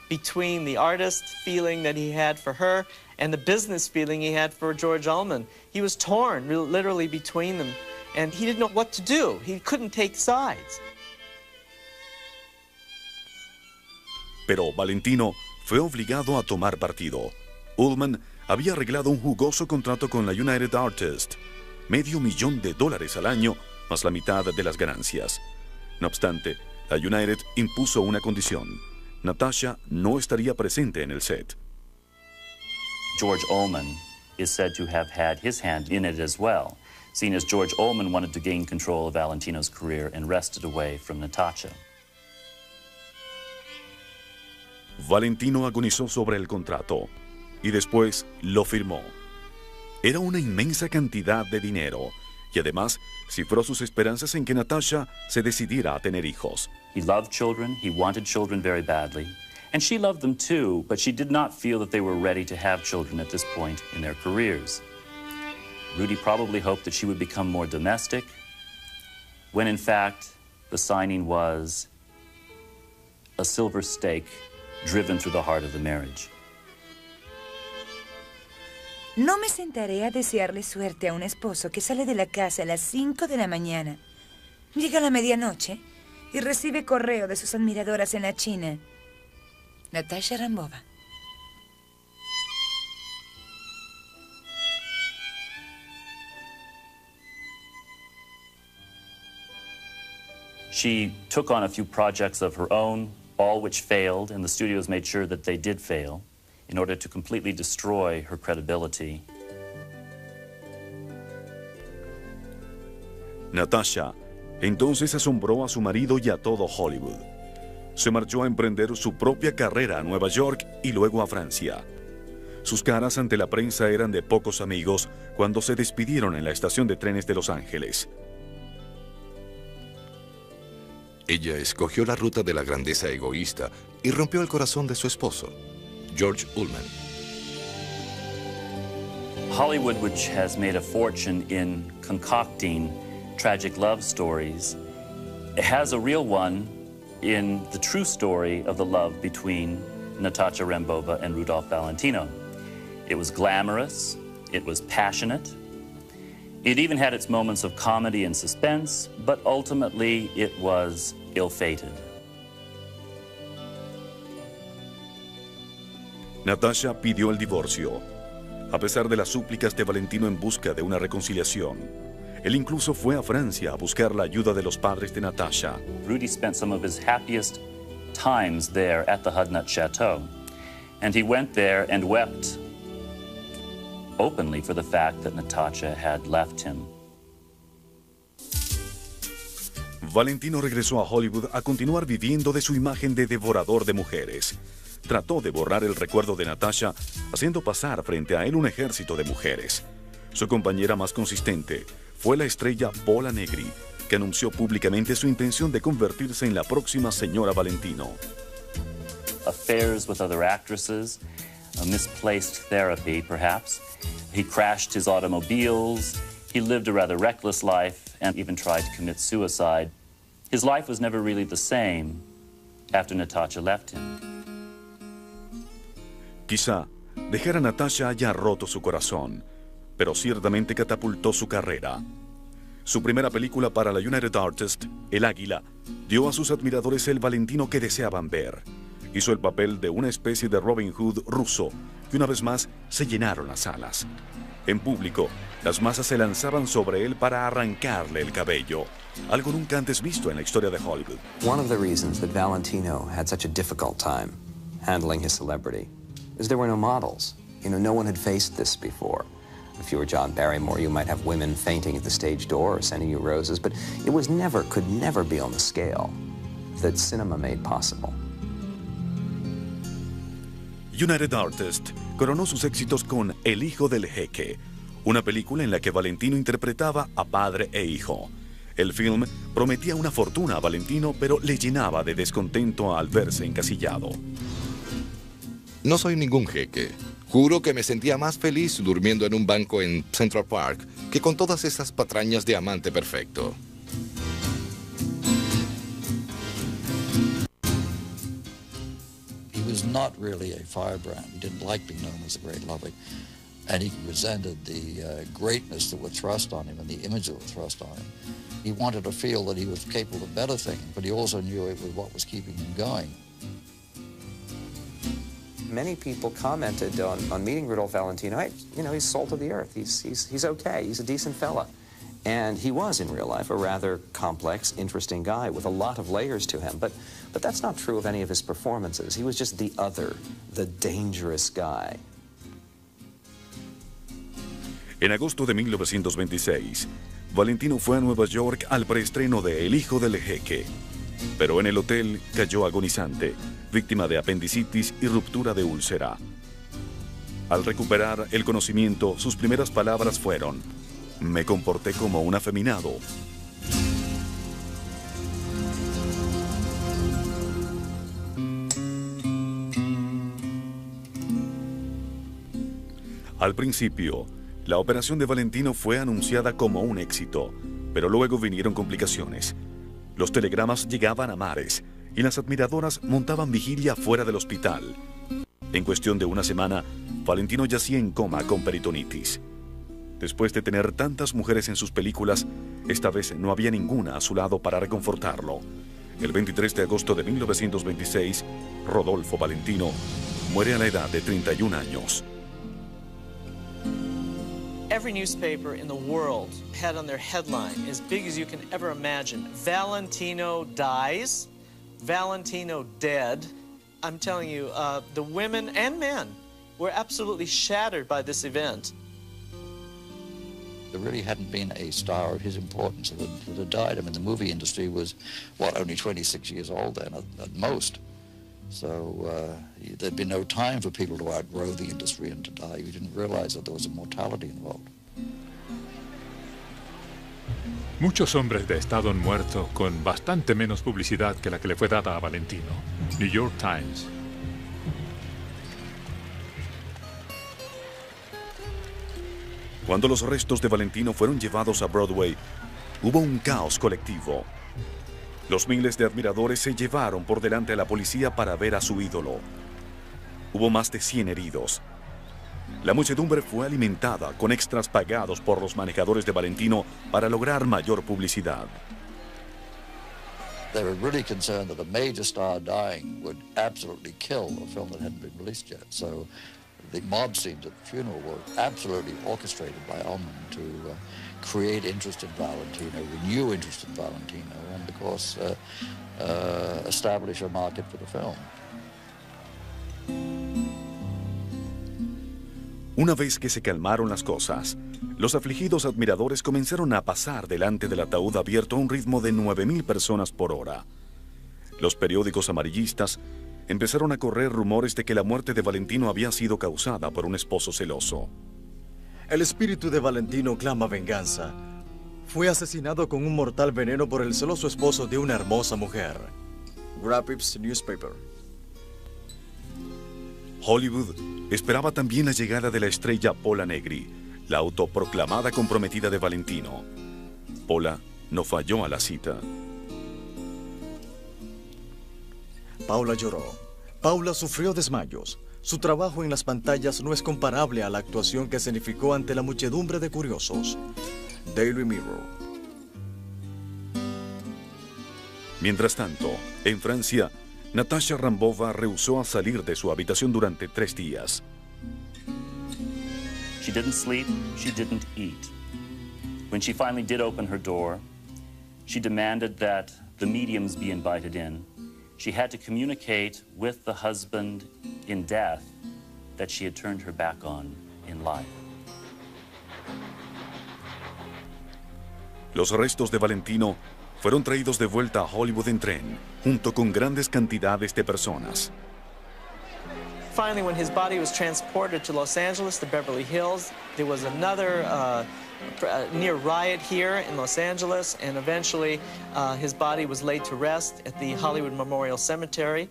between the artist feeling that he had for her and the business feeling he had for George Ullman. He was torn, literally, between them, and he didn't know what to do. He couldn't take sides. Pero Valentino fue obligado a tomar partido. Ullman había arreglado un jugoso contrato con la United Artists, $500,000 al año, más la mitad de las ganancias. No obstante, la United impuso una condición. Natasha no estaría presente en el set. George Ullman is said to have had his hand in it as well, seeing as George Ullman wanted to gain control of Valentino's career and wrested away from Natasha. Valentino agonizó sobre el contrato y después lo firmó. Era una inmensa cantidad de dinero y además cifró sus esperanzas en que Natasha se decidiera a tener hijos. He loved children, he wanted children very badly, and she loved them too, but she did not feel that they were ready to have children at this point in their careers. Rudy probably hoped that she would become more domestic, when in fact the signing was a silver stake driven through the heart of the marriage. No me sentaré a desearle suerte a un esposo que sale de la casa a las 5 de la mañana, llega a la medianoche y recibe correo de sus admiradoras en la China. Natasha Rambova. She took on a few projects of her own, all which failed, and the studios made sure that they did fail in order to completely destroy her credibility. Natasha entonces asombró a su marido y a todo Hollywood. Se marchó a emprender su propia carrera a Nueva York y luego a Francia. Sus caras ante la prensa eran de pocos amigos cuando se despidieron en la estación de trenes de Los Ángeles. Ella escogió la ruta de la grandeza egoísta y rompió el corazón de su esposo, George Ullman. Hollywood, which has made a fortune in concocting tragic love stories, has a real one in the true story of the love between Natasha Rambova and Rudolph Valentino. It was glamorous, it was passionate, it even had its moments of comedy and suspense, but ultimately it was ill-fated. Natasha pidió el divorcio, a pesar de las súplicas de Valentino en busca de una reconciliación. Él incluso fue a Francia a buscar la ayuda de los padres de Natasha. Rudy spent some of his happiest times there at the Hudnut Chateau, and he went there and wept openly for the fact that Natasha had left him. Valentino regresó a Hollywood a continuar viviendo de su imagen de devorador de mujeres. Trató de borrar el recuerdo de Natasha, haciendo pasar frente a él un ejército de mujeres. Su compañera más consistente fue la estrella Paula Negri, que anunció públicamente su intención de convertirse en la próxima señora Valentino. Affairs with other actresses, a misplaced therapy, perhaps. He crashed his automobiles, he lived a rather reckless life, and even tried to commit suicide. His life was never really the same after Natasha left him. Quizá dejar a Natasha haya roto su corazón, pero ciertamente catapultó su carrera. Su primera película para la United Artists, El Águila, dio a sus admiradores el Valentino que deseaban ver. Hizo el papel de una especie de Robin Hood ruso, y una vez más se llenaron las salas. En público, las masas se lanzaban sobre él para arrancarle el cabello, algo nunca antes visto en la historia de Hollywood. One of the reasons that Valentino had such a difficult time handling his celebrity is there were no models. You know, no one had faced this before. If you were John Barrymore, you might have women fainting at the stage door or sending you roses, but it was never, could never be on the scale that cinema made possible. United Artists coronó sus éxitos con El hijo del jeque, una película en la que Valentino interpretaba a padre e hijo. El film prometía una fortuna a Valentino, pero le llenaba de descontento al verse encasillado. No soy ningún jeque. Juro que me sentía más feliz durmiendo en un banco en Central Park que con todas esas patrañas de amante perfecto. He was was not really a firebrand. He didn't like being known as the Great Ludwig. And he resented the greatness that was thrust on him and the image that was thrust on him. He wanted to feel that he was capable of better things, but he also knew it was what was keeping him going. Many people commented on meeting Rudolph Valentino, hey, you know, he's salt of the earth. He's okay. He's a decent fella. And he was, in real life, a rather complex, interesting guy with a lot of layers to him. But that's not true of any of his performances. He was just the other, the dangerous guy. En agosto de 1926, Valentino fue a Nueva York al preestreno de El hijo del jeque. Pero en el hotel cayó agonizante, víctima de apendicitis y ruptura de úlcera. Al recuperar el conocimiento, sus primeras palabras fueron: me comporté como un afeminado. Al principio, la operación de Valentino fue anunciada como un éxito, pero luego vinieron complicaciones. Los telegramas llegaban a mares y las admiradoras montaban vigilia fuera del hospital. En cuestión de una semana, Valentino yacía en coma con peritonitis. Después de tener tantas mujeres en sus películas, esta vez no había ninguna a su lado para reconfortarlo. El 23 de agosto de 1926, Rodolfo Valentino muere a la edad de 31 años. Every newspaper in the world had on their headline, as big as you can ever imagine, Valentino dies, Valentino dead. I'm telling you, the women and men were absolutely shattered by this event. There really hadn't been a star of his importance that had died. I mean, the movie industry was, what, only 26 years old then, at most. So there'd been no time for people to outgrow the industry and to die. You didn't realize that there was a mortality involved. Muchos hombres de Estado han muerto con bastante menos publicidad que la que le fue dada a Valentino. New York Times. Cuando los restos de Valentino fueron llevados a Broadway, hubo un caos colectivo. Los miles de admiradores se llevaron por delante a la policía para ver a su ídolo. Hubo más de 100 heridos. La muchedumbre fue alimentada con extras pagados por los manejadores de Valentino para lograr mayor publicidad. They were really concerned that a major star dying would absolutely kill a film that hadn't been released yet. So the mob scenes at the funeral were absolutely orchestrated by Ullman to create interest in Valentino, renew interest in Valentino, and of course establish a market for the film. Una vez que se calmaron las cosas, los afligidos admiradores comenzaron a pasar delante del ataúd abierto a un ritmo de 9,000 personas por hora. Los periódicos amarillistas empezaron a correr rumores de que la muerte de Valentino había sido causada por un esposo celoso. El espíritu de Valentino clama venganza. Fue asesinado con un mortal veneno por el celoso esposo de una hermosa mujer. Rapids Newspaper. Hollywood esperaba también la llegada de la estrella Pola Negri, la autoproclamada comprometida de Valentino. Pola no falló a la cita. Paula lloró. Paula sufrió desmayos. Su trabajo en las pantallas no es comparable a la actuación que escenificó ante la muchedumbre de curiosos. Daily Mirror. Mientras tanto, en Francia, Natasha Rambova rehusó a salir de su habitación durante 3 días. She didn't sleep, she didn't eat. When she finally did open her door, she demanded that the mediums be invited in. She had to communicate with the husband in death that she had turned her back on in life. Los restos de Valentino fueron traídos de vuelta a Hollywood en tren, junto con grandes cantidades de personas. Finally, when his body was transported to Los Angeles, to Beverly Hills, there was another near riot here in Los Angeles, and eventually his body was laid to rest at the Hollywood Memorial Cemetery.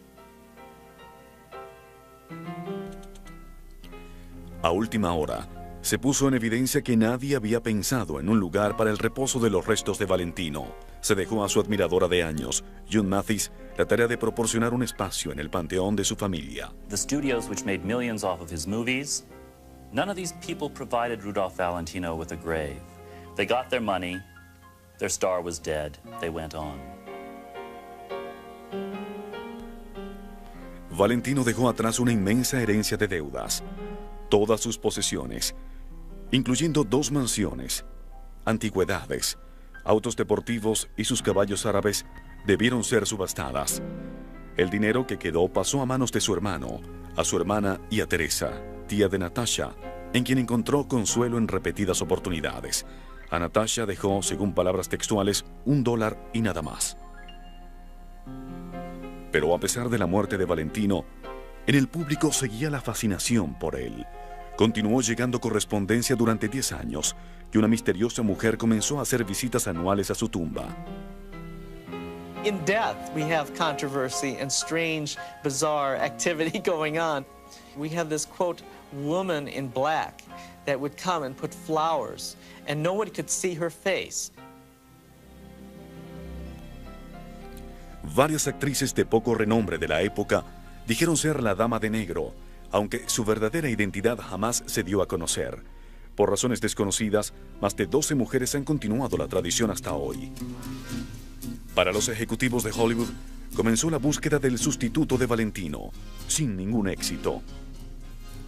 A última hora, Se puso en evidencia que nadie había pensado en un lugar para el reposo de los restos de Valentino. Se dejó a su admiradora de años, June Mathis, la tarea de proporcionar un espacio en el panteón de su familia. The studios which made millions off of his movies, none of these people provided Rudolph Valentino with a grave. They got their money, their star was dead, they went on. Valentino dejó atrás una inmensa herencia de deudas. Todas sus posesiones, incluyendo 2 mansiones, antigüedades, autos deportivos y sus caballos árabes, debieron ser subastadas. El dinero que quedó pasó a manos de su hermano, a su hermana y a Teresa, tía de Natasha, en quien encontró consuelo en repetidas oportunidades. A Natasha dejó, según palabras textuales, $1 y nada más. Pero a pesar de la muerte de Valentino, en el público seguía la fascinación por él. Continuó llegando correspondencia durante 10 años y una misteriosa mujer comenzó a hacer visitas anuales a su tumba. In death, we have controversy and strange, bizarre activity going on. We have this, quote, woman in black that would come and put flowers, and no one could see her face. Varias actrices de poco renombre de la época dijeron ser la Dama de Negro, aunque su verdadera identidad jamás se dio a conocer. Por razones desconocidas, más de 12 mujeres han continuado la tradición hasta hoy. Para los ejecutivos de Hollywood, comenzó la búsqueda del sustituto de Valentino, sin ningún éxito.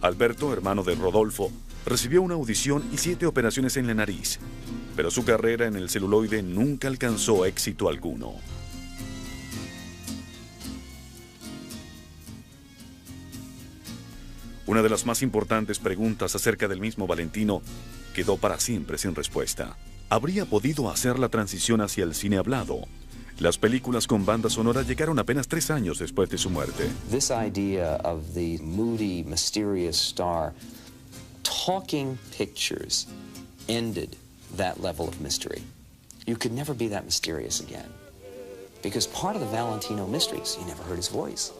Alberto, hermano de Rodolfo, recibió una audición y 7 operaciones en la nariz, pero su carrera en el celuloide nunca alcanzó éxito alguno. Una de las más importantes preguntas acerca del mismo Valentino quedó para siempre sin respuesta. ¿Habría podido hacer la transición hacia el cine hablado? Las películas con banda sonora llegaron apenas 3 años después de su muerte. This idea of the moody, mysterious star, talking pictures ended that level of mystery. You could never be that mysterious again. Because part of the Valentino mystery is you never heard his voice.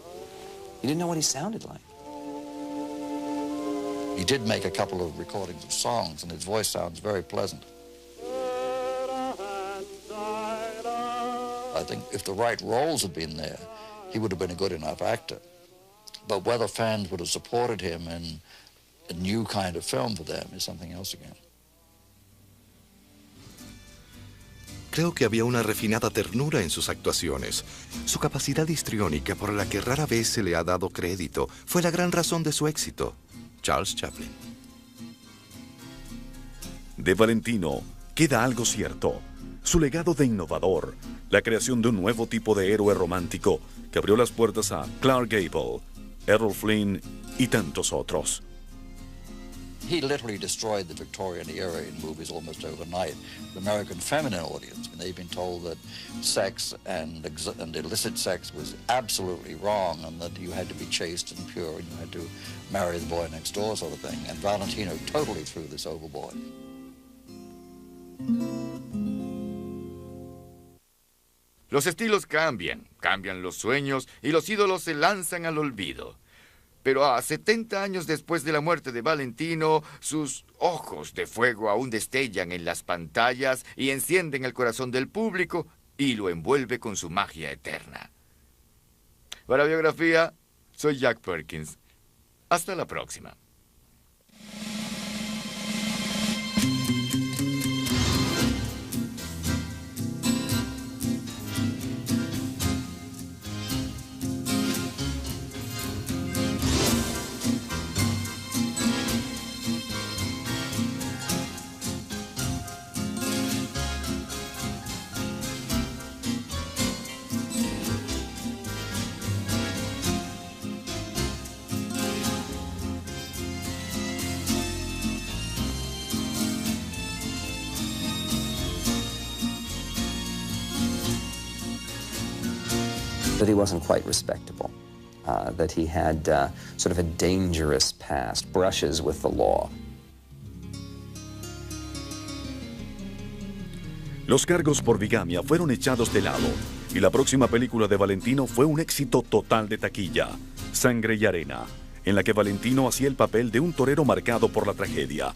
You didn't know what he sounded like. He did make a couple of recordings of songs, and his voice sounds very pleasant. I think if the right roles had been there, he would have been a good enough actor. But whether fans would have supported him in a new kind of film for them is something else again. Creo que había una refinada ternura en sus actuaciones. Su capacidad histriónica, por la que rara vez se le ha dado crédito, fue la gran razón de su éxito. Charles Chaplin. De Valentino queda algo cierto: su legado de innovador, la creación de un nuevo tipo de héroe romántico que abrió las puertas a Clark Gable, Errol Flynn y tantos otros. He literally destroyed the Victorian era in movies almost overnight. The American feminine audience, when they've been told that sex and illicit sex was absolutely wrong and that you had to be chaste and pure and you had to marry the boy next door sort of thing. And Valentino totally threw this overboard. Los estilos cambian, cambian los sueños y los ídolos se lanzan al olvido. Pero a 70 años después de la muerte de Valentino, sus ojos de fuego aún destellan en las pantallas y encienden el corazón del público y lo envuelve con su magia eterna. Para Biografía, soy Jack Perkins. Hasta la próxima. That he wasn't quite respectable, that he had sort of a dangerous past, brushes with the law. Los cargos por bigamia fueron echados de lado y la próxima película de Valentino fue un éxito total de taquilla, Sangre y Arena. en la que Valentino hacía el papel de un torero marcado por la tragedia.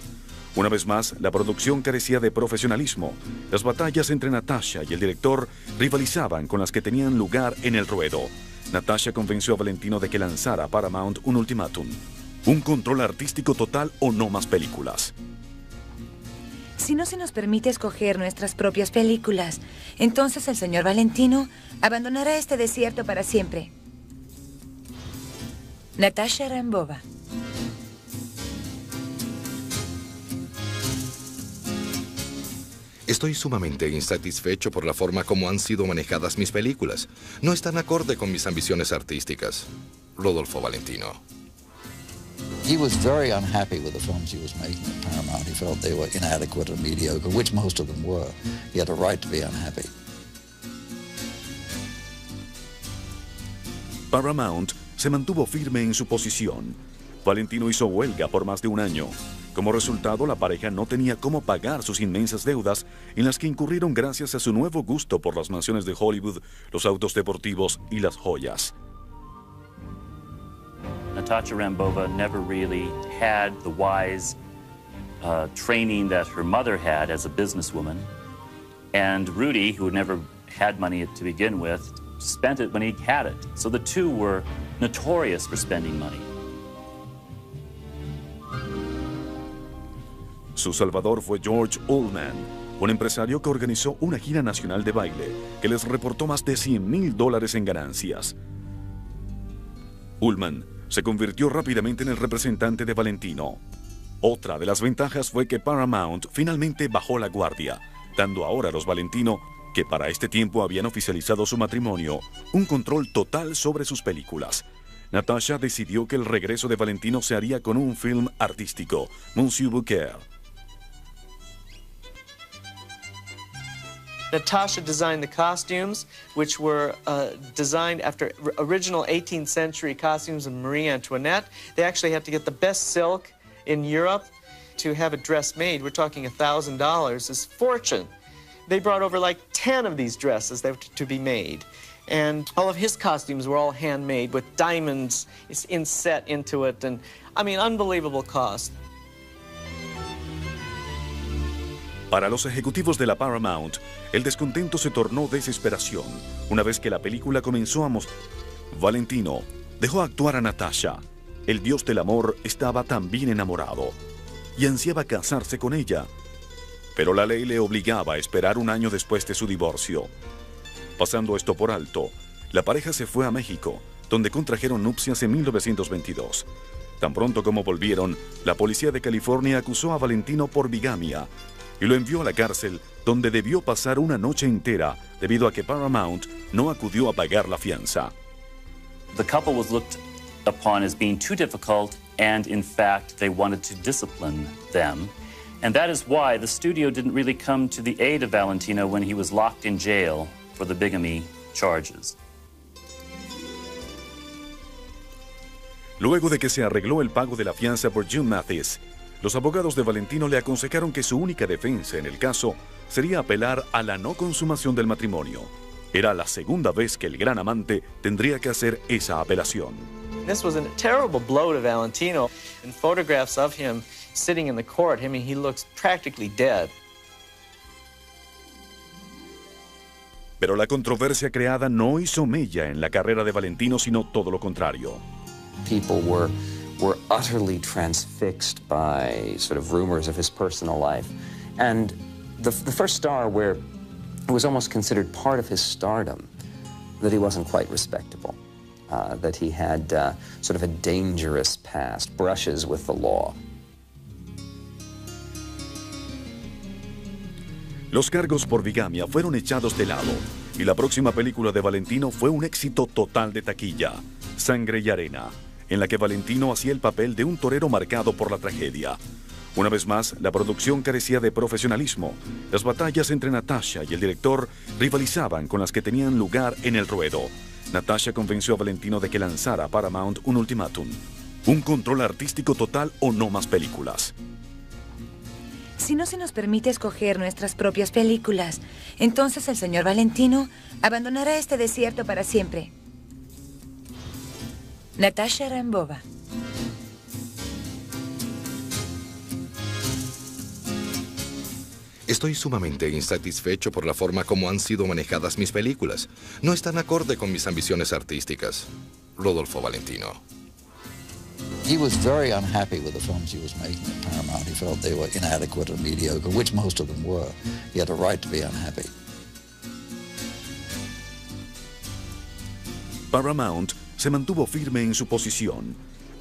Una vez más, la producción carecía de profesionalismo. Las batallas entre Natasha y el director rivalizaban con las que tenían lugar en el ruedo. Natasha convenció a Valentino de que lanzara a Paramount un ultimátum: un control artístico total o no más películas. Si no se nos permite escoger nuestras propias películas, entonces el señor Valentino abandonará este desierto para siempre. Natasha Rambova. Estoy sumamente insatisfecho por la forma como han sido manejadas mis películas. No están acorde con mis ambiciones artísticas. Rodolfo Valentino. He was very unhappy with the films he was making at Paramount. He felt they were inadequate and mediocre, which most of them were. He had a right to be unhappy. Paramount se mantuvo firme en su posición. Valentino hizo huelga por más de un año. Como resultado, la pareja no tenía cómo pagar sus inmensas deudas en las que incurrieron gracias a su nuevo gusto por las mansiones de Hollywood, los autos deportivos y las joyas. Natasha Rambova never really had the wise training that her mother had as a businesswoman. And Rudy, who never had money to begin with, spent it when he had it. So the two were notorious for spending money. Su salvador fue George Ullman, un empresario que organizó una gira nacional de baile que les reportó más de $100,000 en ganancias. Ullman se convirtió rápidamente en el representante de Valentino. Otra de las ventajas fue que Paramount finalmente bajó la guardia, dando ahora a los Valentino, que para este tiempo habían oficializado su matrimonio, un control total sobre sus películas. Natasha decidió que el regreso de Valentino se haría con un film artístico, Monsieur Bouquet. Natasha designed the costumes, which were designed after original 18th century costumes of Marie Antoinette. They actually had to get the best silk in Europe to have a dress made. We're talking $1,000 is fortune. They brought over like 10 of these dresses that were to be made. And all of his costumes were all handmade with diamonds inset into it. And I mean, unbelievable cost. Para los ejecutivos de la Paramount, el descontento se tornó desesperación una vez que la película comenzó a mostrar. Valentino dejó actuar a Natasha. El dios del amor estaba también enamorado y ansiaba casarse con ella. Pero la ley le obligaba a esperar un año después de su divorcio. Pasando esto por alto, la pareja se fue a México, donde contrajeron nupcias en 1922. Tan pronto como volvieron, la policía de California acusó a Valentino por bigamia y lo envió a la cárcel, donde debió pasar una noche entera debido a que Paramount no acudió a pagar la fianza. The couple was looked upon as being too difficult, and in fact, they wanted to discipline them. And that is why the studio didn't really come to the aid of Valentino when he was locked in jail for the bigamy charges. Luego de que se arregló el pago de la fianza por June Mathis, los abogados de Valentino le aconsejaron que su única defensa en el caso sería apelar a la no consumación del matrimonio. Era la segunda vez que el gran amante tendría que hacer esa apelación. This was a terrible blow to Valentino. In photographs of him sitting in the court, I mean, he looks practically dead. Pero la controversia creada no hizo mella en la carrera de Valentino, sino todo lo contrario. People were utterly transfixed by sort of rumors of his personal life. And the first star where it was almost considered part of his stardom that he wasn't quite respectable, that he had sort of a dangerous past, brushes with the law. Los cargos por bigamia fueron echados de lado y la próxima película de Valentino fue un éxito total de taquilla, Sangre y Arena, en la que Valentino hacía el papel de un torero marcado por la tragedia. Una vez más, la producción carecía de profesionalismo. Las batallas entre Natasha y el director rivalizaban con las que tenían lugar en el ruedo. Natasha convenció a Valentino de que lanzara a Paramount un ultimátum: un control artístico total o no más películas. Si no se nos permite escoger nuestras propias películas, entonces el señor Valentino abandonará este desierto para siempre. Natasha Rambova. Estoy sumamente insatisfecho por la forma como han sido manejadas mis películas. No están acorde con mis ambiciones artísticas. Rodolfo Valentino. He was very unhappy with the films he was making at Paramount. He felt they were inadequate and mediocre, which most of them were. He had a right to be unhappy. Paramount se mantuvo firme en su posición.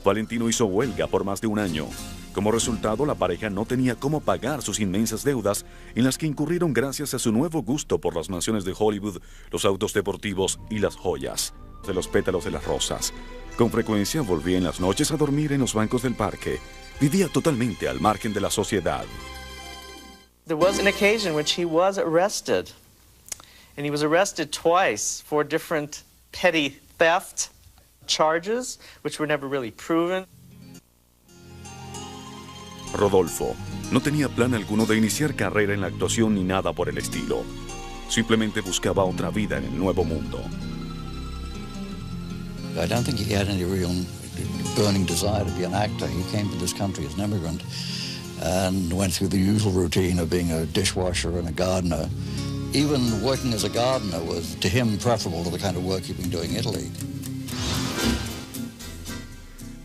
Valentino hizo huelga por más de un año. Como resultado, la pareja no tenía cómo pagar sus inmensas deudas en las que incurrieron gracias a su nuevo gusto por las mansiones de Hollywood, los autos deportivos y las joyas, de los pétalos de las rosas. Con frecuencia volvía en las noches a dormir en los bancos del parque. Vivía totalmente al margen de la sociedad. There was an occasion which he was arrested. And he was arrested twice for different petty theft charges, which were never really proven. Rodolfo no tenía plan alguno de iniciar carrera en la actuación ni nada por el estilo. Simplemente buscaba otra vida en el nuevo mundo. I don't think he had any real burning desire to be an actor. He came to this country as an immigrant and went through the usual routine of being a dishwasher and a gardener. Even working as a gardener was, to him, preferable to the kind of work he'd been doing in Italy.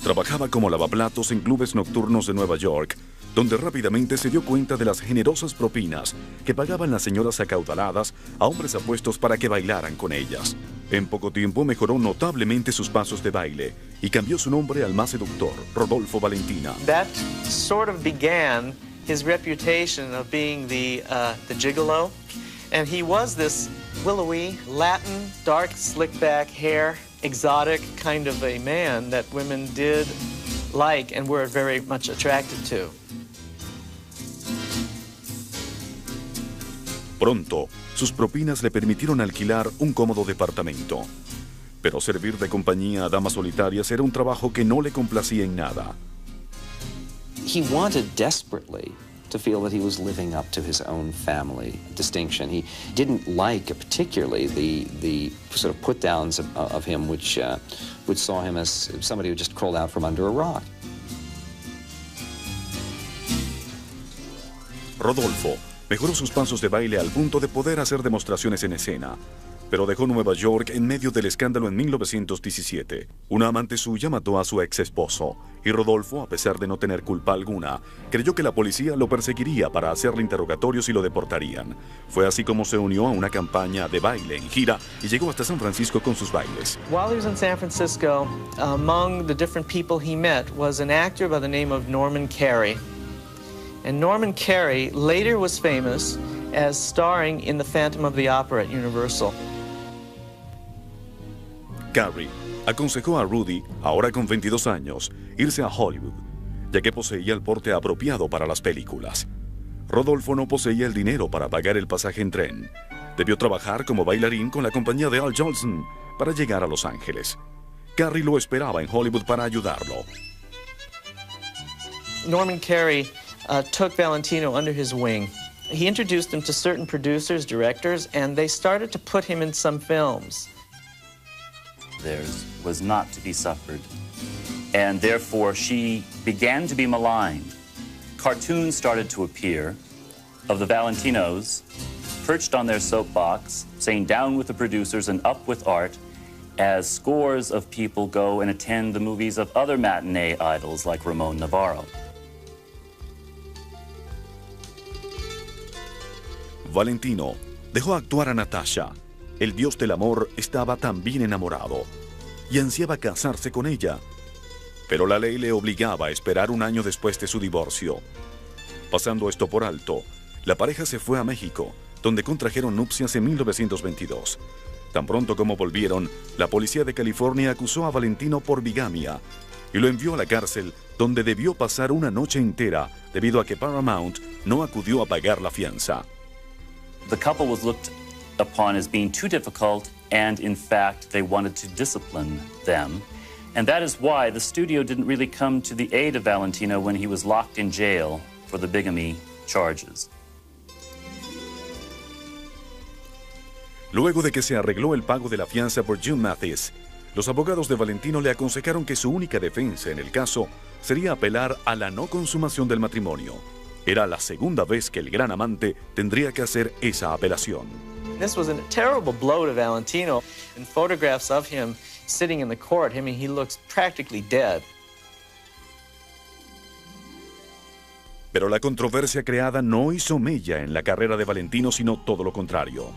Trabajaba como lavaplatos en clubes nocturnos de Nueva York, donde rápidamente se dio cuenta de las generosas propinas que pagaban las señoras acaudaladas a hombres apuestos para que bailaran con ellas. En poco tiempo mejoró notablemente sus pasos de baile y cambió su nombre al más seductor, Rodolfo Valentina. That sort of began his reputation of being the gigolo. And he was this willowy, Latin, dark, slick-back hair, exotic kind of a man that women did like and were very much attracted to. Pronto, sus propinas le permitieron alquilar un cómodo departamento. Pero servir de compañía a damas solitarias era un trabajo que no le complacía en nada. He wanted desperately to feel that he was living up to his own family distinction. He didn't like particularly the sort of put-downs of him which saw him as somebody who just crawled out from under a rock. Rodolfo mejoró sus pasos de baile al punto de poder hacer demostraciones en escena, pero dejó Nueva York en medio del escándalo en 1917. Una amante suya mató a su ex esposo, y Rodolfo, a pesar de no tener culpa alguna, creyó que la policía lo perseguiría para hacerle interrogatorios y lo deportarían. Fue así como se unió a una campaña de baile en gira y llegó hasta San Francisco con sus bailes. While he was in San Francisco, among the different people he met was an actor by the name of Norman Carey. And Norman Carey later was famous as starring in The Phantom of the Opera at Universal. Carey aconsejó a Rudy, ahora con 22 años, irse a Hollywood, ya que poseía el porte apropiado para las películas. Rodolfo no poseía el dinero para pagar el pasaje en tren. Debió trabajar como bailarín con la compañía de Al Jolson para llegar a Los Ángeles. Carey lo esperaba en Hollywood para ayudarlo. Norman Carey took Valentino under his wing. He introduced him to certain producers, directors, and they started to put him in some films. Theirs was not to be suffered, and therefore she began to be maligned. Cartoons started to appear of the Valentinos perched on their soapbox, saying down with the producers and up with art, as scores of people go and attend the movies of other matinee idols like Ramon Navarro. Valentino dejó actuar a Natasha. El dios del amor estaba también enamorado y ansiaba casarse con ella. Pero la ley le obligaba a esperar un año después de su divorcio. Pasando esto por alto, la pareja se fue a México, donde contrajeron nupcias en 1922. Tan pronto como volvieron, la policía de California acusó a Valentino por bigamia y lo envió a la cárcel, donde debió pasar una noche entera debido a que Paramount no acudió a pagar la fianza. The couple was looked upon as being too difficult, and in fact, they wanted to discipline them. And that is why the studio didn't really come to the aid of Valentino when he was locked in jail for the bigamy charges. Luego de que se arregló el pago de la fianza por June Mathis, los abogados de Valentino le aconsejaron que su única defensa en el caso sería apelar a la no consumación del matrimonio. Era la segunda vez que el gran amante tendría que hacer esa apelación. This was a terrible blow to Valentino. In photographs of him sitting in the court, I mean, he looks practically dead. Pero la controversia creada no hizo mella en la carrera de Valentino, sino todo lo contrario.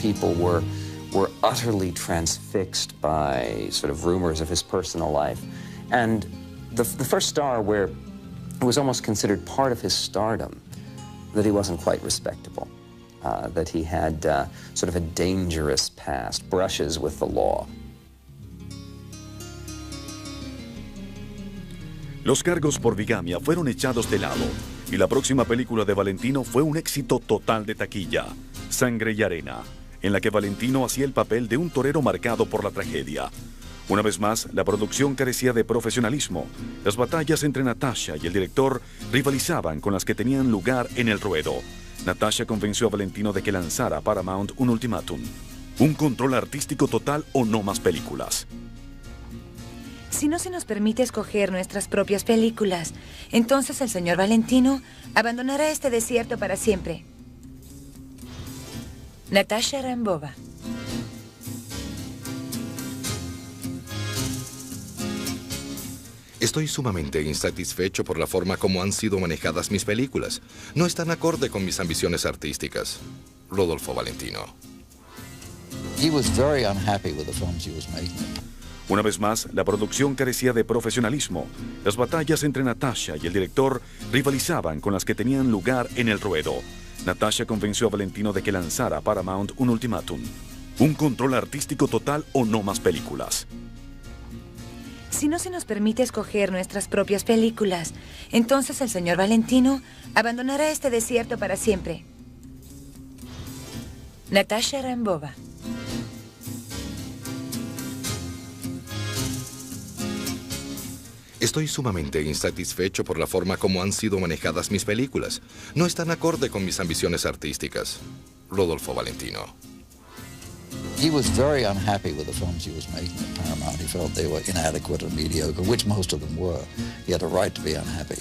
People were utterly transfixed by sort of rumors of his personal life. And the first star where it was almost considered part of his stardom that he wasn't quite respectable, that he had sort of a dangerous past, brushes with the law. Los cargos por bigamia fueron echados de lado y la próxima película de Valentino fue un éxito total de taquilla, Sangre y Arena, en la que Valentino hacía el papel de un torero marcado por la tragedia. Una vez más, la producción carecía de profesionalismo. Las batallas entre Natasha y el director rivalizaban con las que tenían lugar en el ruedo. Natasha convenció a Valentino de que lanzara a Paramount un ultimátum: un control artístico total o no más películas. Si no se nos permite escoger nuestras propias películas, entonces el señor Valentino abandonará este desierto para siempre. Natasha Rambova. Estoy sumamente insatisfecho por la forma como han sido manejadas mis películas. No están acorde con mis ambiciones artísticas. Rodolfo Valentino. He was very unhappy with the films he was making. Una vez más, la producción carecía de profesionalismo. Las batallas entre Natasha y el director rivalizaban con las que tenían lugar en el ruedo. Natasha convenció a Valentino de que lanzara a Paramount un ultimátum: un control artístico total o no más películas. Si no se nos permite escoger nuestras propias películas, entonces el señor Valentino abandonará este desierto para siempre. Natasha Rambova. Estoy sumamente insatisfecho por la forma como han sido manejadas mis películas. No están acorde con mis ambiciones artísticas. Rodolfo Valentino. He was very unhappy with the films he was making at Paramount. He felt they were inadequate and mediocre, which most of them were. He had a right to be unhappy.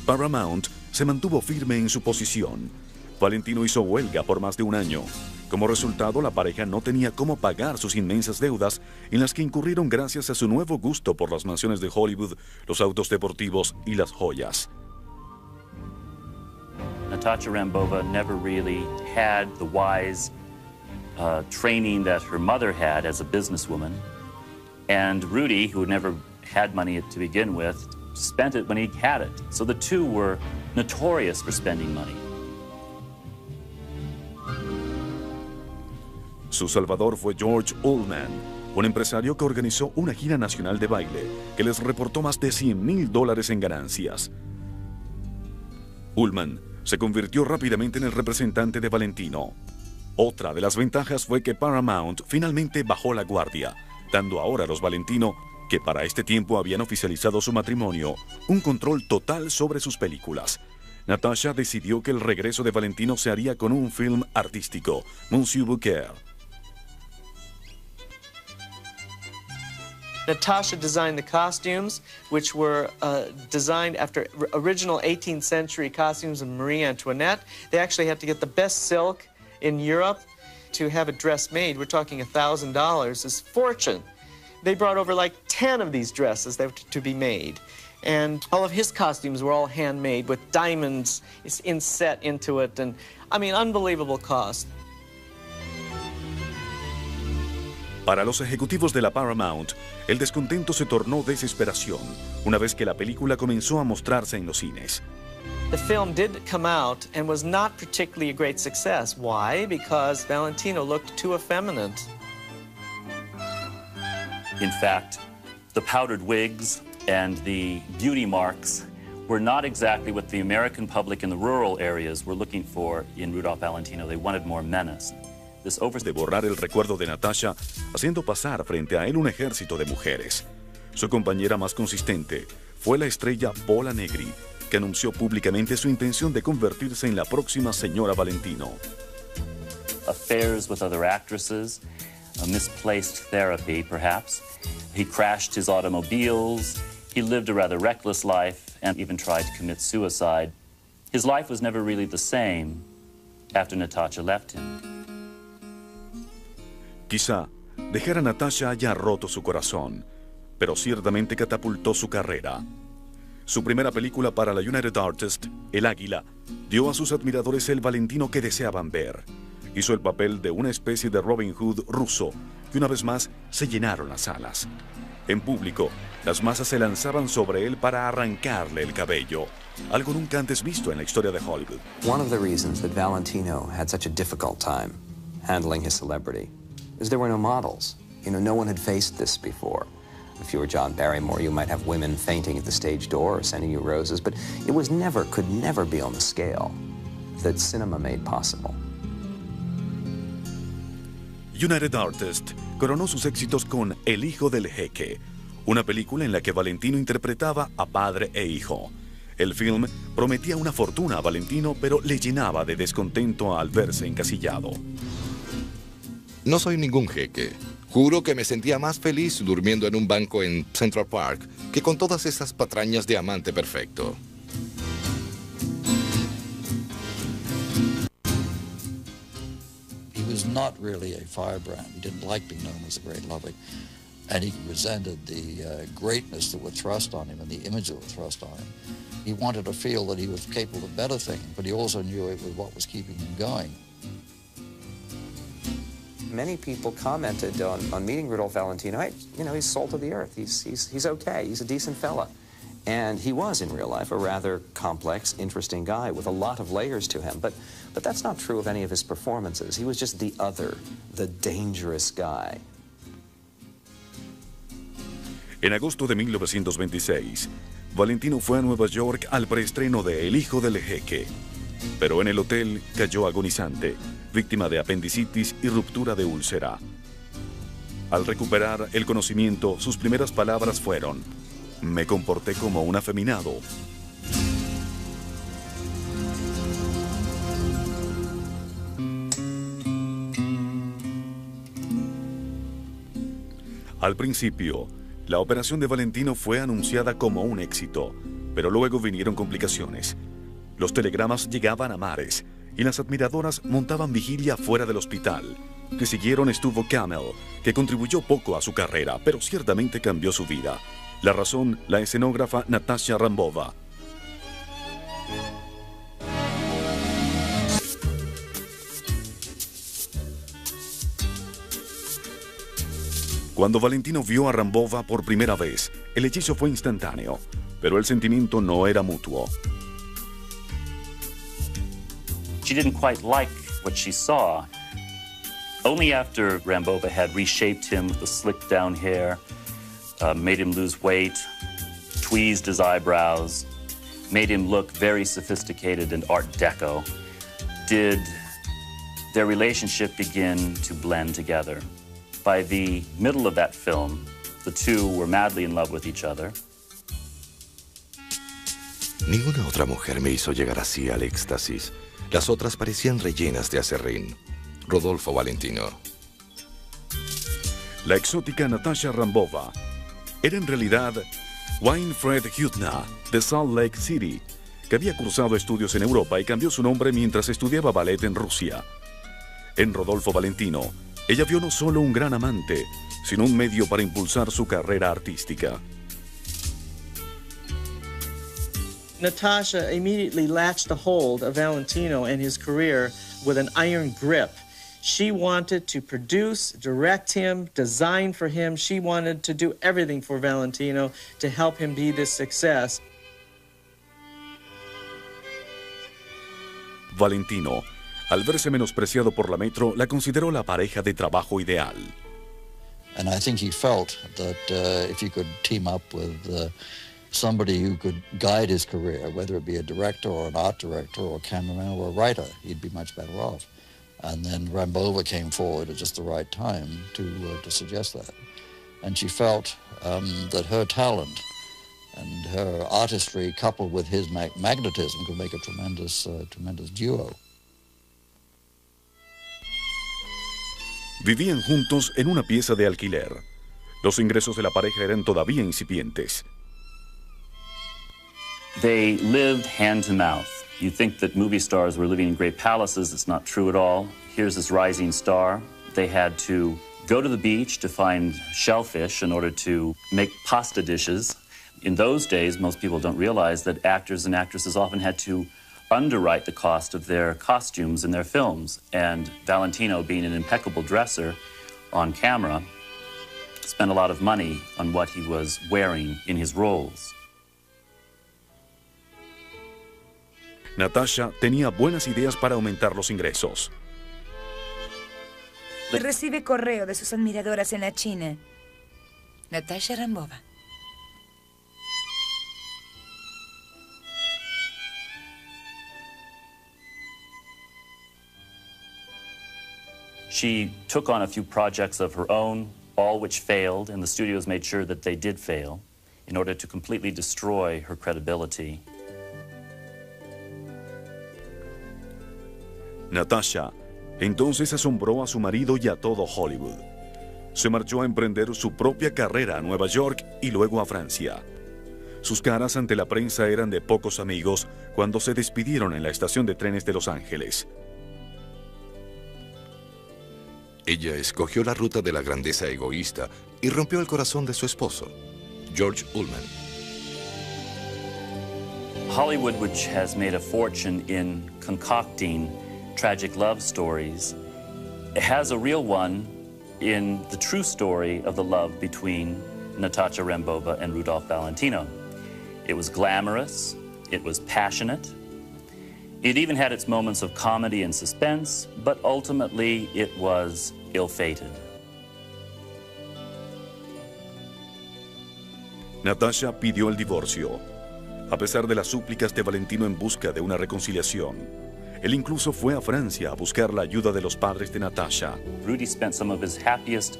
Paramount se mantuvo firme en su posición. Valentino hizo huelga por más de un año. Como resultado, la pareja no tenía cómo pagar sus inmensas deudas en las que incurrieron gracias a su nuevo gusto por las mansiones de Hollywood, los autos deportivos y las joyas. Natasha Rambova never really had the wise training that her mother had as a businesswoman. And Rudy, who never had money to begin with, spent it when he had it. So the two were notorious for spending money. Su salvador fue George Ullman, un empresario que organizó una gira nacional de baile que les reportó más de $100,000 en ganancias. Ullman se convirtió rápidamente en el representante de Valentino. Otra de las ventajas fue que Paramount finalmente bajó la guardia, dando ahora a los Valentino, que para este tiempo habían oficializado su matrimonio, un control total sobre sus películas. Natasha decidió que el regreso de Valentino se haría con un film artístico, Monsieur Beaucaire. Natasha designed the costumes, which were designed after original 18th century costumes of Marie Antoinette. They actually had to get the best silk in Europe to have a dress made. We're talking $1,000 is fortune. They brought over like 10 of these dresses that were to be made. And all of his costumes were all handmade with diamonds inset into it. And I mean, unbelievable cost. Para los ejecutivos de la Paramount, el descontento se tornó desesperación una vez que la película comenzó a mostrarse en los cines. The film did come out and was not particularly a great success. Why? Because Valentino looked too effeminate. In fact, the powdered wigs and the beauty marks were not exactly what the American public in the rural areas were looking for in Rudolph Valentino. They wanted more menace. De borrar el recuerdo de Natasha, haciendo pasar frente a él un ejército de mujeres. Su compañera más consistente fue la estrella Paula Negri, que anunció públicamente su intención de convertirse en la próxima señora Valentino. Affairs with other actresses, a misplaced therapy perhaps. He crashed his automobiles, He lived a rather reckless life and even tried to commit suicide. His life was never really the same after Natasha left him. Quizá dejar a Natasha haya roto su corazón, pero ciertamente catapultó su carrera. Su primera película para la United Artists, El Águila, dio a sus admiradores el Valentino que deseaban ver. Hizo el papel de una especie de Robin Hood ruso, y una vez más se llenaron las salas. En público, las masas se lanzaban sobre él para arrancarle el cabello, algo nunca antes visto en la historia de Hollywood. One of the reasons that Valentino had such a difficult time handling his celebrity is there were no models. You know, no one had faced this before. If you were John Barrymore, you might have women fainting at the stage door or sending you roses, but it was could never be on the scale that cinema made possible. United Artists coronó sus éxitos con El hijo del jeque, una película en la que Valentino interpretaba a padre e hijo. El film prometía una fortuna a Valentino, pero le llenaba de descontento al verse encasillado. No soy ningún jeque. Juro que me sentía más feliz durmiendo en un banco en Central Park que con todas esas patrañas de amante perfecto. He was not really a firebrand. He didn't like being known as a great lover. And he resented the greatness that was thrust on him and the image that was thrust on him. He wanted to feel that he was capable of better things, but he also knew it was what was keeping him going. Many people commented on meeting Rudolph Valentino, hey, you know, he's salt of the earth. He's okay. He's a decent fella. And he was, in real life, a rather complex, interesting guy with a lot of layers to him. But that's not true of any of his performances. He was just the other, the dangerous guy. En agosto de 1926, Valentino fue a Nueva York al preestreno de El hijo del jeque. Pero en el hotel cayó agonizante, víctima de apendicitis y ruptura de úlcera. Al recuperar el conocimiento, sus primeras palabras fueron: me comporté como un afeminado. Al principio, la operación de Valentino fue anunciada como un éxito, pero luego vinieron complicaciones. Los telegramas llegaban a mares y las admiradoras montaban vigilia fuera del hospital. Que siguieron estuvo Camel, que contribuyó poco a su carrera, pero ciertamente cambió su vida. La razón, la escenógrafa Natasha Rambova. Cuando Valentino vio a Rambova por primera vez, el hechizo fue instantáneo, pero el sentimiento no era mutuo. She didn't quite like what she saw. Only after Rambova had reshaped him with the slicked down hair, made him lose weight, tweezed his eyebrows, made him look very sophisticated and Art Deco, did their relationship begin to blend together. By the middle of that film, the two were madly in love with each other. Ninguna otra mujer me hizo llegar así al éxtasis. Las otras parecían rellenas de acerrín. Rodolfo Valentino. La exótica Natasha Rambova era en realidad Winifred Hutna, de Salt Lake City, que había cursado estudios en Europa y cambió su nombre mientras estudiaba ballet en Rusia. En Rodolfo Valentino, ella vio no solo un gran amante, sino un medio para impulsar su carrera artística. Natasha immediately latched a hold of Valentino and his career with an iron grip. She wanted to produce, direct him, design for him. She wanted to do everything for Valentino to help him be this success. Valentino, al verse menospreciado por la Metro, la consideró la pareja de trabajo ideal. And I think he felt that if he could team up with somebody who could guide his career, whether it be a director or an art director or a cameraman or a writer, he'd be much better off. And then Rambova came forward at just the right time to suggest that. And she felt that her talent and her artistry coupled with his magnetism could make a tremendous duo. Vivían juntos en una pieza de alquiler. Los ingresos de la pareja eran todavía incipientes. They lived hand to mouth. You think that movie stars were living in great palaces. It's not true at all. Here's this rising star. They had to go to the beach to find shellfish in order to make pasta dishes. In those days, most people don't realize that actors and actresses often had to underwrite the cost of their costumes in their films. And Valentino, being an impeccable dresser on camera, spent a lot of money on what he was wearing in his roles. Natasha tenía buenas ideas para aumentar los ingresos. Recibe correo de sus admiradoras en la China. Natasha Rambova. She took on a few projects of her own, all which failed, and the studios made sure that they did fail in order to completely destroy her credibility. Natasha entonces asombró a su marido y a todo Hollywood. Se marchó a emprender su propia carrera a Nueva York y luego a Francia. Sus caras ante la prensa eran de pocos amigos cuando se despidieron en la estación de trenes de Los Ángeles. Ella escogió la ruta de la grandeza egoísta y rompió el corazón de su esposo, George Ullman. Hollywood, which has made a fortune in concocting tragic love stories, has a real one in the true story of the love between Natasha Rambova and Rudolph Valentino. It was glamorous, it was passionate, it even had its moments of comedy and suspense, but ultimately it was ill-fated. Natasha pidió el divorcio, a pesar de las súplicas de Valentino en busca de una reconciliación. Él incluso fue a Francia a buscar la ayuda de los padres de Natasha. Rudy spent some of his happiest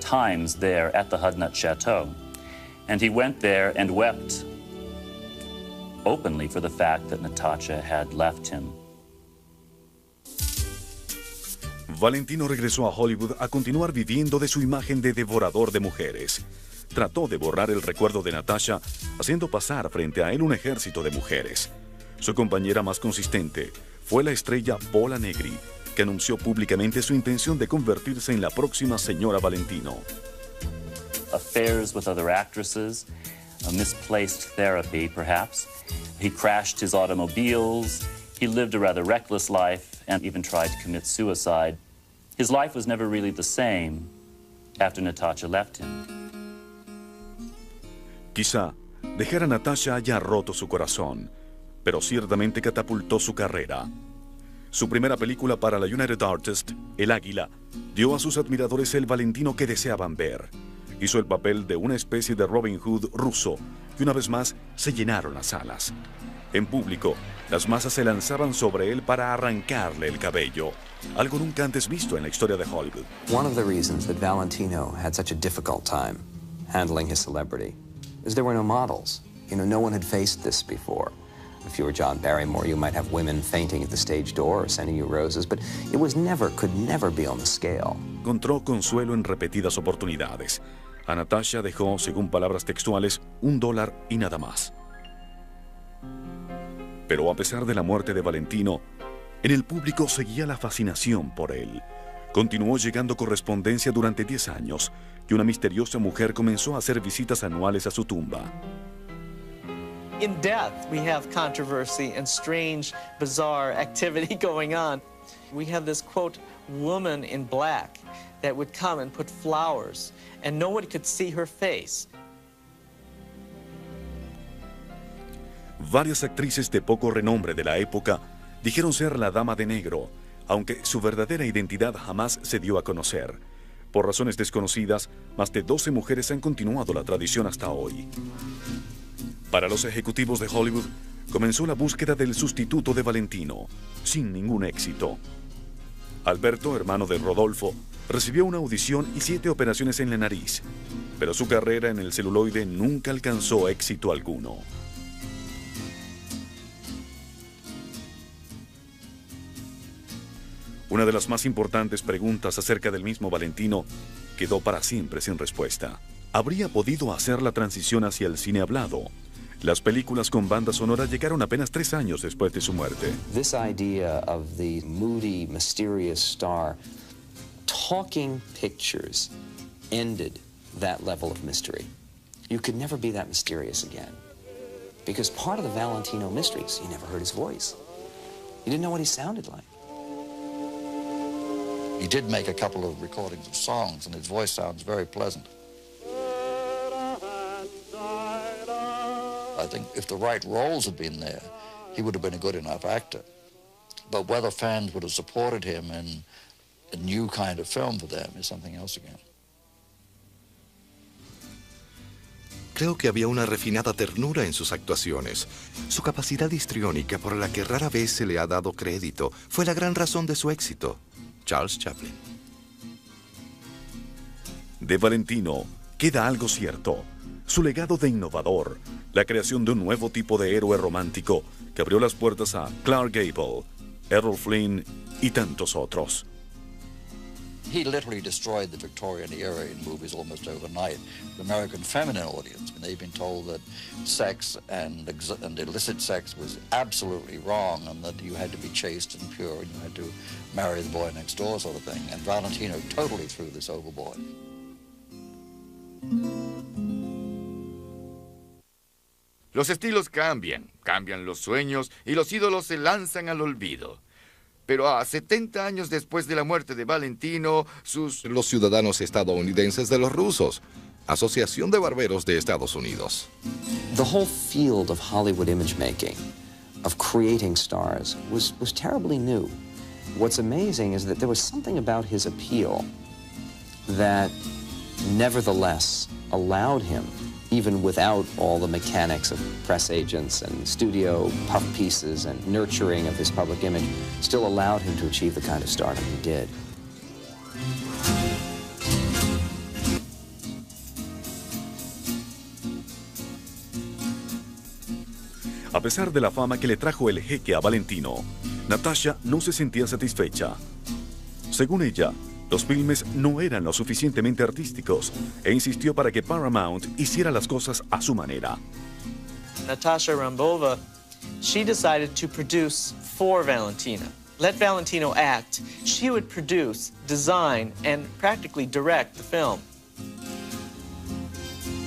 times there at the Hudnut Chateau, and he went there and wept openly for the fact that Natasha had left him. Valentino regresó a Hollywood a continuar viviendo de su imagen de devorador de mujeres. Trató de borrar el recuerdo de Natasha, haciendo pasar frente a él un ejército de mujeres. Su compañera más consistente fue la estrella Paula Negri, que anunció públicamente su intención de convertirse en la próxima señora Valentino. Affairs with other actresses, a misplaced therapy perhaps. He crashed his automobiles, he lived a rather reckless life, and even tried to commit suicide. His life was never really the same after Natasha left him. Quizá dejar a Natasha haya roto su corazón, pero ciertamente catapultó su carrera. Su primera película para la United Artists, El Águila, dio a sus admiradores el Valentino que deseaban ver. Hizo el papel de una especie de Robin Hood ruso, y una vez más se llenaron las salas. En público, las masas se lanzaban sobre él para arrancarle el cabello, algo nunca antes visto en la historia de Hollywood. One of the reasons that Valentino had such a difficult time handling his celebrity is there were no models. You know, no one had faced this before. If you were John Barrymore, you might have women fainting at the stage door or sending you roses, but it was never, could never be on the scale. Encontró consuelo en repetidas oportunidades. A Natasha dejó, según palabras textuales, $1 y nada más. Pero a pesar de la muerte de Valentino, en el público seguía la fascinación por él. Continuó llegando correspondencia durante 10 años y una misteriosa mujer comenzó a hacer visitas anuales a su tumba. In death, we have controversy and strange, bizarre activity going on. We have this, quote, woman in black that would come and put flowers, and nobody could see her face. Varias actrices de poco renombre de la época dijeron ser la Dama de Negro, aunque su verdadera identidad jamás se dio a conocer. Por razones desconocidas, más de 12 mujeres han continuado la tradición hasta hoy. Para los ejecutivos de Hollywood, comenzó la búsqueda del sustituto de Valentino, sin ningún éxito. Alberto, hermano de Rodolfo, recibió una audición y 7 operaciones en la nariz, pero su carrera en el celuloide nunca alcanzó éxito alguno. Una de las más importantes preguntas acerca del mismo Valentino quedó para siempre sin respuesta. ¿Habría podido hacer la transición hacia el cine hablado? Las películas con banda sonora llegaron apenas 3 años después de su muerte. This idea of the moody, mysterious star, talking pictures ended that level of mystery. You could never be that mysterious again. Because part of the Valentino mystery is you never heard his voice. You didn't know what he sounded like. He did make a couple of recordings of songs, and his voice sounds very pleasant. I think if the right roles had been there, he would have been a good enough actor. But whether fans would have supported him in a new kind of film for them is something else again. Creo que había una refinada ternura en sus actuaciones. Su capacidad histriónica, por la que rara vez se le ha dado crédito, fue la gran razón de su éxito. Charles Chaplin. De Valentino queda algo cierto. Su legado de innovador, la creación de un nuevo tipo de héroe romántico que abrió las puertas a Clark Gable, Errol Flynn y tantos otros. He literally destroyed the Victorian era in movies almost overnight. The American feminine audience, when they've been told that sex and illicit sex was absolutely wrong and that you had to be chaste and pure and you had to marry the boy next door sort of thing. And Valentino totally threw this overboard. Los estilos cambian, cambian los sueños y los ídolos se lanzan al olvido. Pero a 70 años después de la muerte de Valentino, Los ciudadanos estadounidenses de los rusos, Asociación de Barberos de Estados Unidos. The whole field of Hollywood image making, of creating stars, was terribly new. What's amazing is that there was something about his appeal that nevertheless allowed him, even without all the mechanics of press agents and studio puff pieces and nurturing of his public image, still allowed him to achieve the kind of stardom he did. A pesar de la fama que le trajo el jeque a Valentino, Natasha no se sentía satisfecha. Según ella, los filmes no eran lo suficientemente artísticos e insistió para que Paramount hiciera las cosas a su manera. Natasha Rambova, she decided to produce for Valentino. Let Valentino act. She would produce, design, and practically direct the film.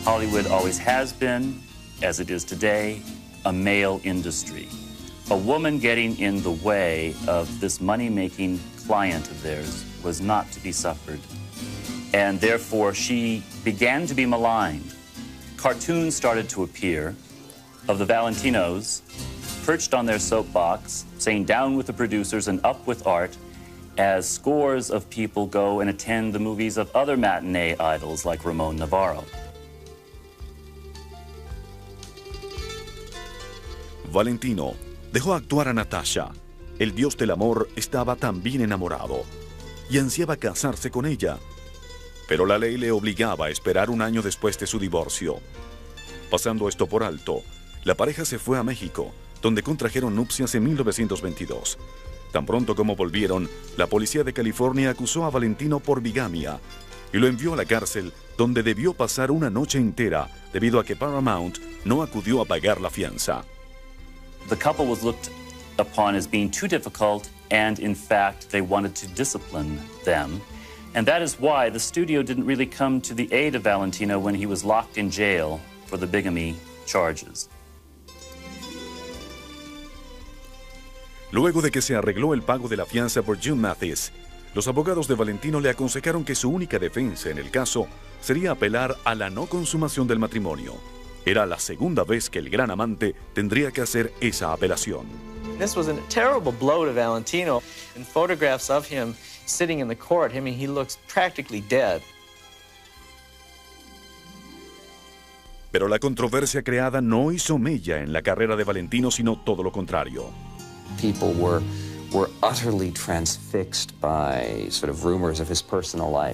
Hollywood always has been, as it is today, a male industry. A woman getting in the way of this money-making client of theirs was not to be suffered. And therefore, she began to be maligned. Cartoons started to appear of the Valentinos perched on their soapbox, saying down with the producers and up with art, as scores of people go and attend the movies of other matinee idols like Ramon Navarro. Valentino dejó actuar a Natasha. El dios del amor estaba también enamorado y ansiaba casarse con ella. Pero la ley le obligaba a esperar un año después de su divorcio. Pasando esto por alto, la pareja se fue a México, donde contrajeron nupcias en 1922. Tan pronto como volvieron, la policía de California acusó a Valentino por bigamia y lo envió a la cárcel, donde debió pasar una noche entera debido a que Paramount no acudió a pagar la fianza. The couple was looked upon as being too difficult, and in fact, they wanted to discipline them. And that is why the studio didn't really come to the aid of Valentino when he was locked in jail for the bigamy charges. Luego de que se arregló el pago de la fianza por June Mathis, los abogados de Valentino le aconsejaron que su única defensa en el caso sería apelar a la no consumación del matrimonio. Era la segunda vez que el gran amante tendría que hacer esa apelación. This was a terrible blow to Valentino. In photographs of him sitting in the court, I mean, he looks practically dead. Pero la controversia creada no hizo mella en la carrera de Valentino, sino todo lo contrario. People were utterly transfixed by sort of rumors of his personal life.